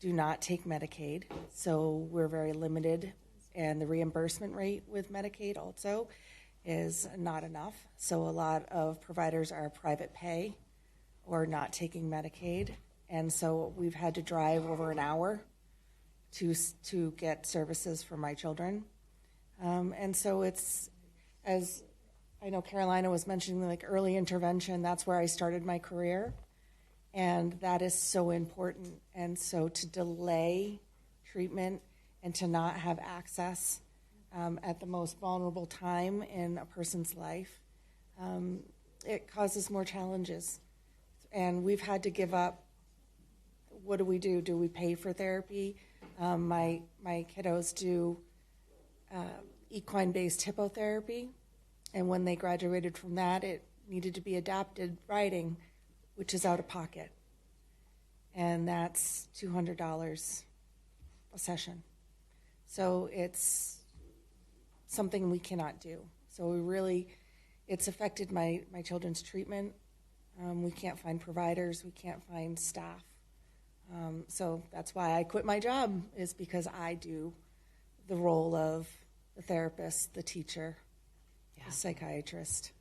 do not take Medicaid, so we're very limited, and the reimbursement rate with Medicaid also is not enough. So a lot of providers are private pay or not taking Medicaid, and so we've had to drive over an hour to get services for my children. And so it's, as I know Karolina was mentioning, like early intervention, that's where I started my career. And that is so important. And so to delay treatment and to not have access at the most vulnerable time in a person's life, it causes more challenges. And we've had to give up. What do? Do we pay for therapy? My kiddos do equine-based hippotherapy, and when they graduated from that, it needed to be adapted riding, which is out of pocket, and that's $200 a session. So it's something we cannot do. So it's affected my children's treatment. We can't find providers. We can't find staff. So that's why I quit my job, is because I do the role of the therapist, the teacher, the psychiatrist.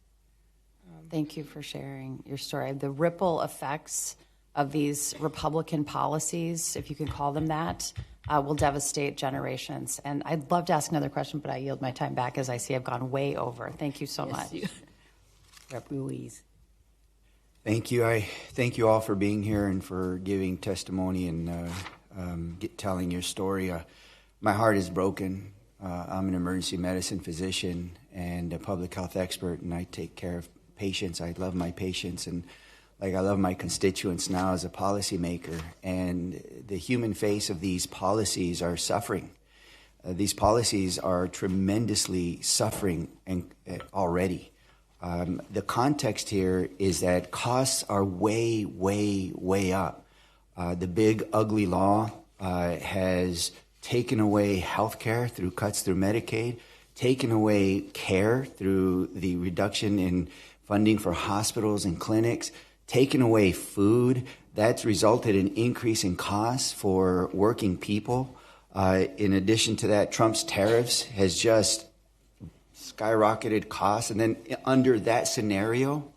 Thank you for sharing your story. The ripple effects of these Republican policies, if you can call them that, will devastate generations. And I'd love to ask another question, but I yield my time back as I see I've gone way over. Thank you so much. Rep. Ruiz. Thank you. I thank you all for being here and for giving testimony and telling your story. My heart is broken. I'm an emergency medicine physician and a public health expert, and I take care of patients. I love my patients, and I love my constituents now as a policymaker. And the human face of these policies are suffering. These policies are tremendously suffering already. The context here is that costs are way, way, way up. The big, ugly law has taken away health care through cuts through Medicaid, taken away care through the reduction in funding for hospitals and clinics, taken away food. That's resulted in increase in costs for working people. In addition to that, Trump's tariffs has just skyrocketed costs. And then under that scenario,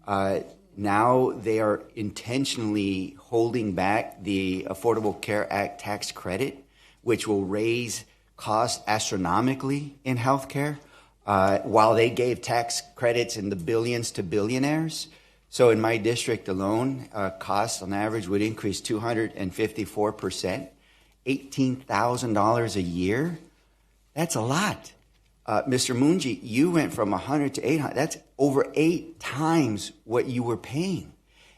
now they are intentionally holding back the Affordable Care Act tax credit, which will raise costs astronomically in healthcare, while they gave tax credits in the billions to billionaires. So in my district alone, costs on average would increase 254%, $18,000 a year. That's a lot. Mr. Munji, you went from 100 to 800. That's over 8 times what you were paying.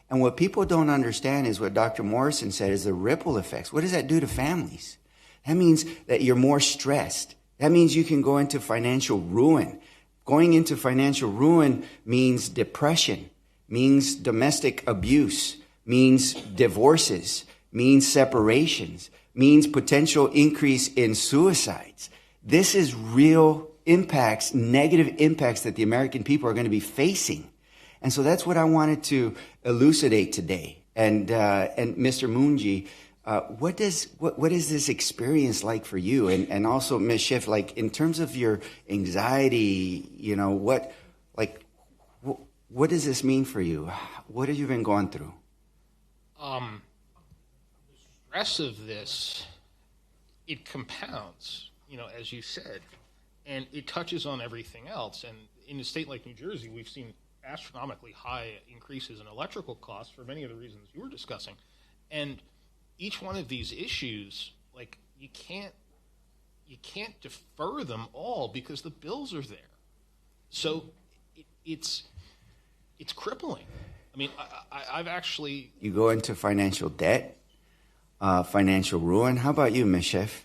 And what people don't understand is what Dr. Morrison said is the ripple effects. What does that do to families? That means that you're more stressed. That means you can go into financial ruin. Going into financial ruin means depression, means domestic abuse, means divorces, means separations, means potential increase in suicides. This is real impacts, negative impacts that the American people are going to be facing. And so that's what I wanted to elucidate today. And Mr. Munji, what is this experience like for you? And also, Ms. Schiff, like in terms of your anxiety, you know, what does this mean for you? What have you been going through? The stress of this, it compounds, you know, as you said, and it touches on everything else. And in a state like New Jersey, we've seen astronomically high increases in electrical costs for many of the reasons you were discussing. And each one of these issues, like, you can't defer them all because the bills are there. So it's crippling. I mean, I've actually... You go into financial debt, financial ruin. How about you, Ms. Schiff?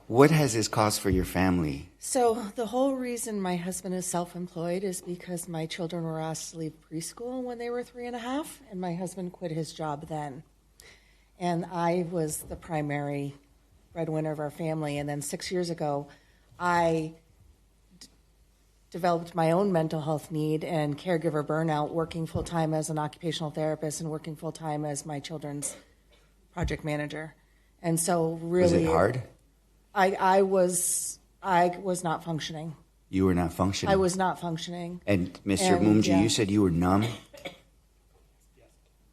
What has this caused for your family? So the whole reason my husband is self-employed is because my children were asked to leave preschool when they were 3.5, and my husband quit his job then. And I was the primary breadwinner of our family. And then 6 years ago, I developed my own mental health need and caregiver burnout, working full-time as an occupational therapist and working full-time as my children's project manager. And so really... Was it hard? I was not functioning. You were not functioning? I was not functioning. And Mr. Munji, you said you were numb?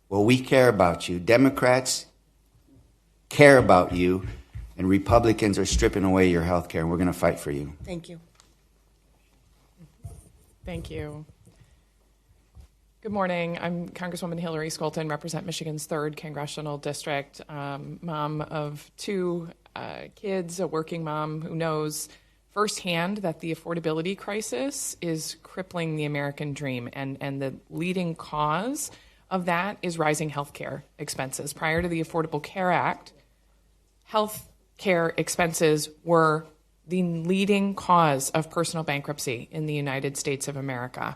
Well, we care about you. Democrats care about you, and Republicans are stripping away your health care, and we're going to fight for you. Thank you. Thank you. Good morning. I'm Congresswoman Hillary Skolton, represent Michigan's 3rd Congressional District, mom of 2 kids, a working mom who knows firsthand that the affordability crisis is crippling the American dream, and the leading cause of that is rising health care expenses. Prior to the Affordable Care Act, health care expenses were the leading cause of personal bankruptcy in the United States of America.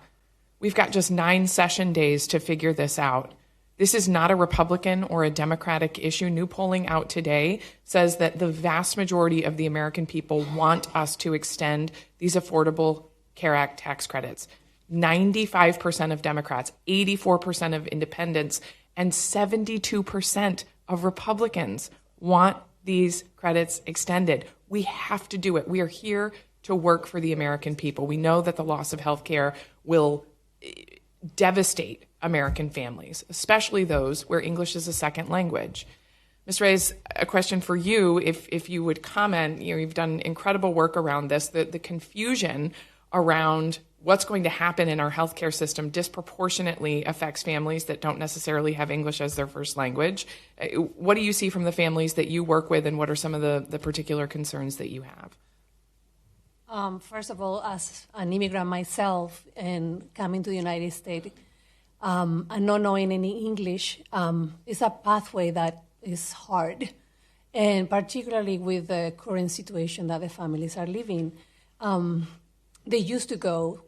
We've got just 9 session days to figure this out. This is not a Republican or a Democratic issue. New polling out today says that the vast majority of the American people want us to extend these Affordable Care Act tax credits. 95% of Democrats, 84% of independents, and 72% of Republicans want these credits extended. We have to do it. We are here to work for the American people. We know that the loss of health care will devastate American families, especially those where English is a second language. Ms. Reyes, a question for you, if you would comment. You know, you've done incredible work around this. The confusion around what's going to happen in our healthcare system disproportionately affects families that don't necessarily have English as their first language. What do you see from the families that you work with, and what are some of the particular concerns that you have? First of all, as an immigrant myself and coming to the United States and not knowing any English is a pathway that is hard, and particularly with the current situation that the families are living. They used to go,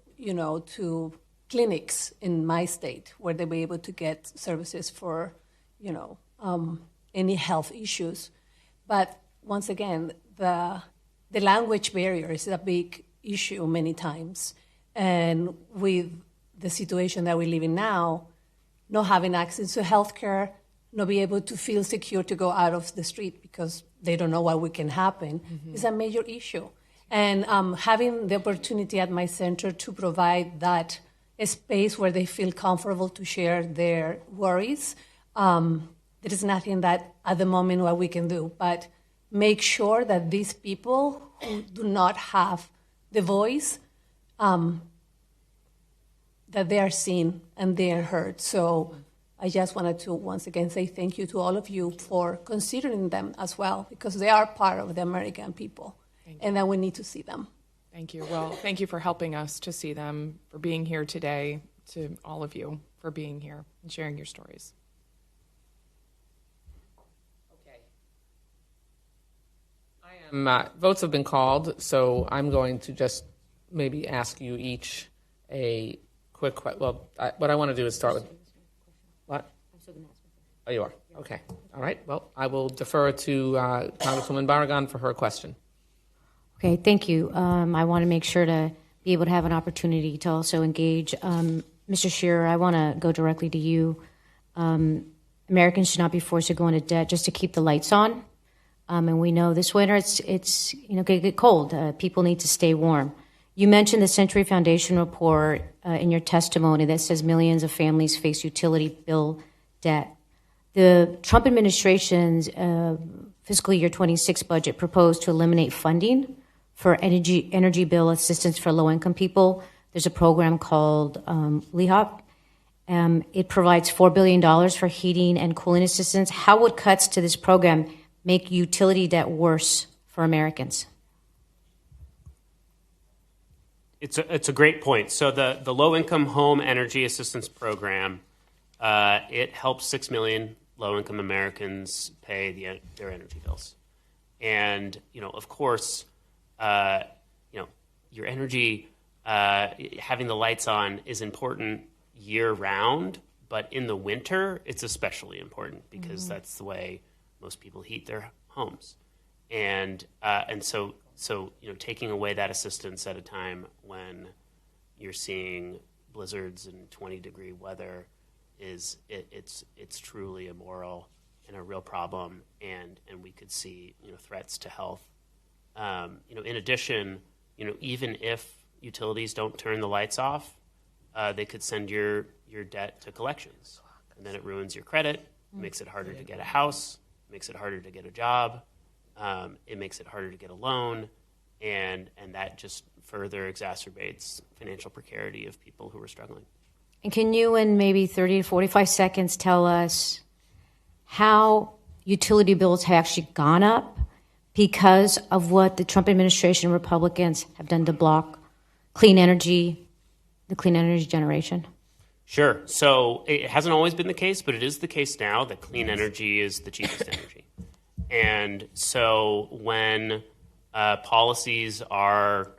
to clinics in my state where they were able to get services for, any health issues. But once again, the language barrier is a big issue many times. And with the situation that we live in now, not having access to healthcare, not be able to feel secure to go out of the street because they don't know what can happen, is a major issue. And having the opportunity at my center to provide that space where they feel comfortable to share their worries, there is nothing that at the moment what we can do, but make sure that these people who do not have the voice that they are seen and they are heard. So I just wanted to once again say thank you to all of you for considering them as well, because they are part of the American people, and that we need to see them. Thank you. Well, thank you for helping us to see them, for being here today, to all of you for being here and sharing your stories. Votes have been called, so I'm going to just maybe ask you each a quick question. Well, what I want to do is start with... What? Oh, you are? Okay. All right. Well, I will defer to Congresswoman Barragan for her question. Okay, thank you. I want to make sure to be able to have an opportunity to also engage. Mr. Shear, I want to go directly to you. Americans should not be forced to go into debt just to keep the lights on. And we know this winter it's going to get cold. People need to stay warm. You mentioned the Century Foundation report in your testimony that says millions of families face utility bill debt. The Trump administration's fiscal year 26 budget proposed to eliminate funding for energy bill assistance for low-income people. There's a program called LEHOP. It provides $4 billion for heating and cooling assistance. How would cuts to this program make utility debt worse for Americans? It's a great point. So the low-income home energy assistance program, it helps 6 million low-income Americans pay their energy bills. And, of course, your energy, having the lights on is important year-round, but in the winter, it's especially important because that's the way most people heat their homes. And so taking away that assistance at a time when you're seeing blizzards and 20-degree weather it's truly immoral and a real problem, and we could see threats to health. In addition, even if utilities don't turn the lights off, they could send your debt to collections, and then it ruins your credit, makes it harder to get a house, makes it harder to get a job, it makes it harder to get a loan, and that just further exacerbates financial precarity of people who are struggling. And can you, in maybe 30 to 45 seconds, tell us how utility bills have actually gone up because of what the Trump administration Republicans have done to block the clean energy generation? Sure. So it hasn't always been the case, but it is the case now that clean energy is the cheapest energy. And so when policies are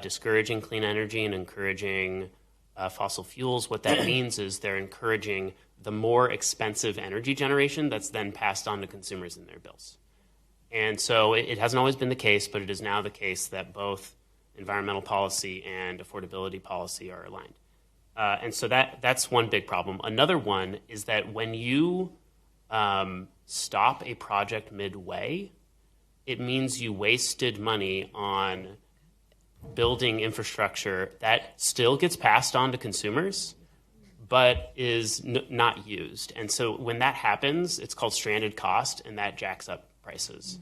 discouraging clean energy and encouraging fossil fuels, what that means is they're encouraging the more expensive energy generation that's then passed on to consumers in their bills. And so it hasn't always been the case, but it is now the case that both environmental policy and affordability policy are aligned. And so that's one big problem. Another one is that when you stop a project midway, it means you wasted money on building infrastructure that still gets passed on to consumers, but is not used. And so when that happens, it's called stranded cost, and that jacks up prices.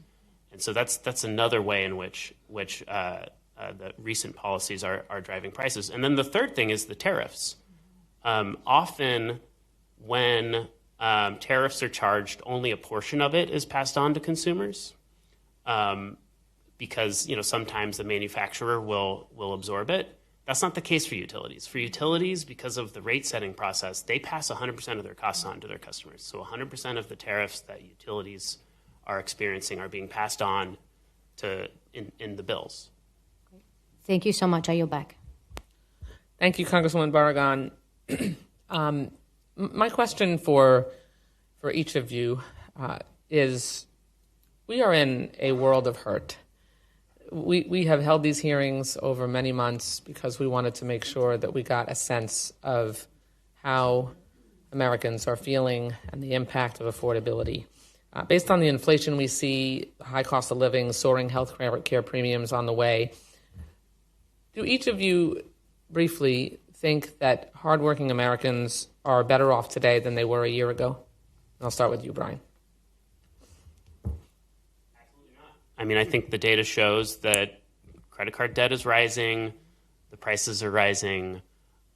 And so that's another way in which the recent policies are driving prices. And then the third thing is the tariffs. Often when tariffs are charged, only a portion of it is passed on to consumers. Because sometimes the manufacturer will absorb it. That's not the case for utilities. For utilities, because of the rate setting process, they pass 100% of their costs on to their customers. So 100% of the tariffs that utilities are experiencing are being passed on in the bills. Thank you so much. I yield back. Thank you, Congresswoman Barragan. My question for each of you is, we are in a world of hurt. We have held these hearings over many months because we wanted to make sure that we got a sense of how Americans are feeling and the impact of affordability. Based on the inflation we see, high cost of living, soaring health care premiums on the way, do each of you briefly think that hardworking Americans are better off today than they were a year ago? I'll start with you, Brian. I think the data shows that credit card debt is rising, the prices are rising,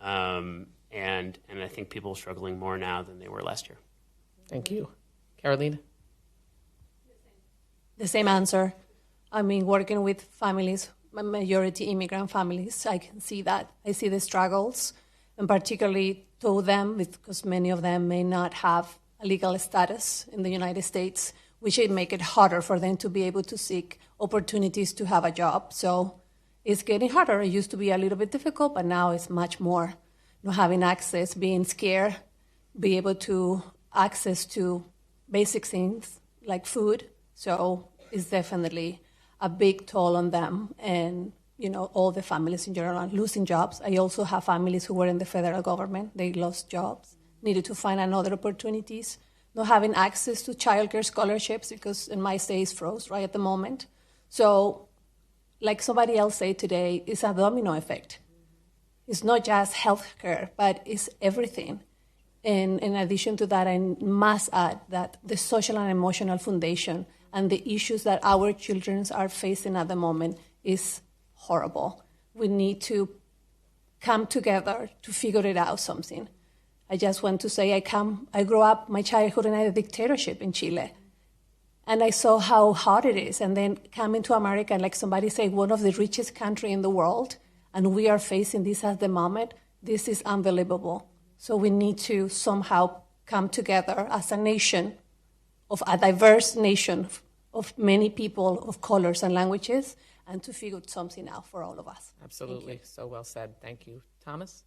and I think people are struggling more now than they were last year. Thank you. Karolina? The same answer. I mean, working with families, majority immigrant families, I can see that. I see the struggles, and particularly to them, because many of them may not have a legal status in the United States, which would make it harder for them to be able to seek opportunities to have a job. So it's getting harder. It used to be a little bit difficult, but now it's much more. Not having access, being scared, be able to access to basic things like food. So it's definitely a big toll on them, and all the families in general are losing jobs. I also have families who were in the federal government. They lost jobs, needed to find another opportunities, not having access to childcare scholarships because in my state it's froze right at the moment. So like somebody else said today, it's a domino effect. It's not just healthcare, but it's everything. And in addition to that, I must add that the social and emotional foundation and the issues that our children are facing at the moment is horrible. We need to come together to figure it out something. I just want to say I grew up my childhood in a dictatorship in Chile. And I saw how hard it is. And then coming to America, and like somebody said, one of the richest countries in the world, and we are facing this at the moment, this is unbelievable. So we need to somehow come together as a nation, of a diverse nation of many people of colors and languages, and to figure something out for all of us. Absolutely. So well said. Thank you. Thomas?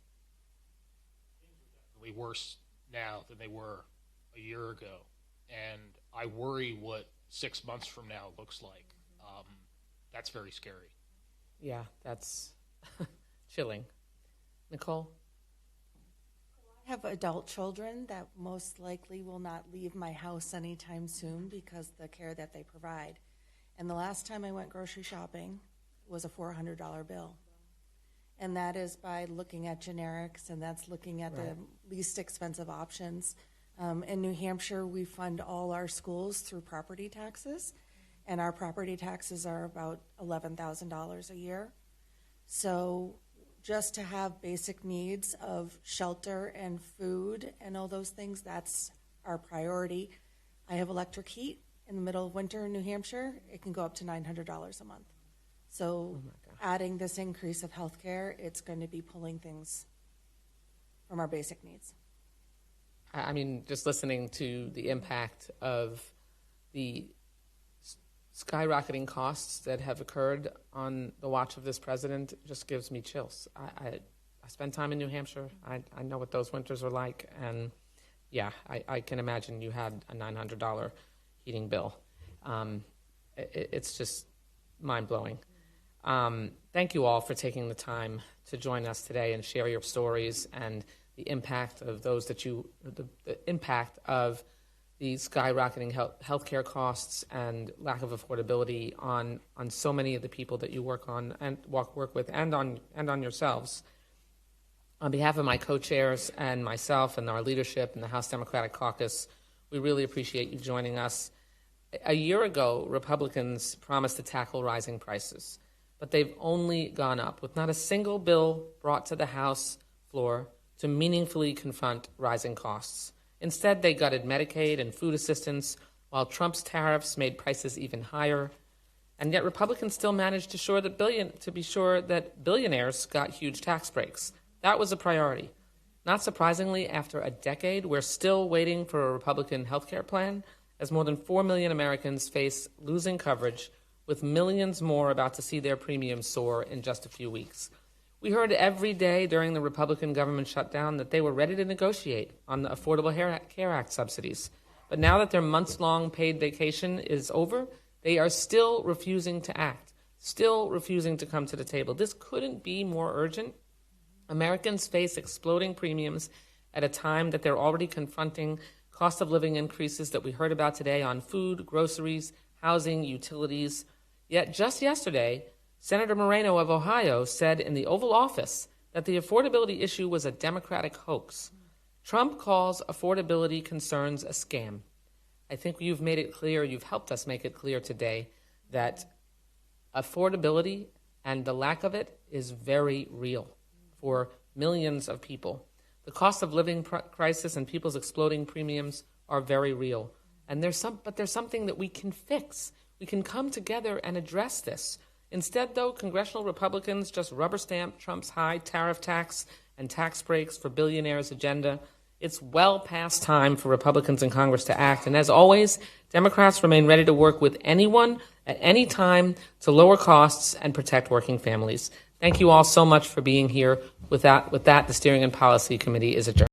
Definitely worse now than they were a year ago. And I worry what 6 months from now looks like. That's very scary. Yeah, that's chilling. Nicole? I have adult children that most likely will not leave my house anytime soon because the care that they provide. And the last time I went grocery shopping was a $400 bill. And that is by looking at generics, and that's looking at the least expensive options. In New Hampshire, we fund all our schools through property taxes, and our property taxes are about $11,000 a year. So just to have basic needs of shelter and food and all those things, that's our priority. I have electric heat. In the middle of winter in New Hampshire, it can go up to $900 a month. So adding this increase of health care, it's going to be pulling things from our basic needs. I mean, just listening to the impact of the skyrocketing costs that have occurred on the watch of this president just gives me chills. I spend time in New Hampshire. I know what those winters are like. And, yeah, I can imagine you had a $900 heating bill. It's just mind-blowing. Thank you all for taking the time to join us today and share your stories and the impact of the impact of the skyrocketing healthcare costs and lack of affordability on so many of the people that you work on and work with, and on yourselves. On behalf of my co-chairs and myself and our leadership in the House Democratic Caucus, we really appreciate you joining us. A year ago, Republicans promised to tackle rising prices, but they've only gone up, with not a single bill brought to the House floor to meaningfully confront rising costs. Instead, they gutted Medicaid and food assistance, while Trump's tariffs made prices even higher. And yet Republicans still managed to be sure that billionaires got huge tax breaks. That was a priority. Not surprisingly, after a decade, we're still waiting for a Republican health care plan, as more than 4 million Americans face losing coverage, with millions more about to see their premiums soar in just a few weeks. We heard every day during the Republican government shutdown that they were ready to negotiate on the Affordable Care Act subsidies. But now that their months-long paid vacation is over, they are still refusing to act, still refusing to come to the table. This couldn't be more urgent. Americans face exploding premiums at a time that they're already confronting cost of living increases that we heard about today on food, groceries, housing, utilities. Yet just yesterday, Senator Moreno of Ohio said in the Oval Office that the affordability issue was a Democratic hoax. Trump calls affordability concerns a scam. I think you've made it clear, you've helped us make it clear today, that affordability and the lack of it is very real for millions of people. The cost of living crisis and people's exploding premiums are very real. And there's something that we can fix. We can come together and address this. Instead, though, congressional Republicans just rubber stamp Trump's high tariff tax and tax breaks for billionaires agenda. It's well past time for Republicans in Congress to act. And as always, Democrats remain ready to work with anyone at any time to lower costs and protect working families. Thank you all so much for being here. With that, the Steering and Policy Committee is adjourned.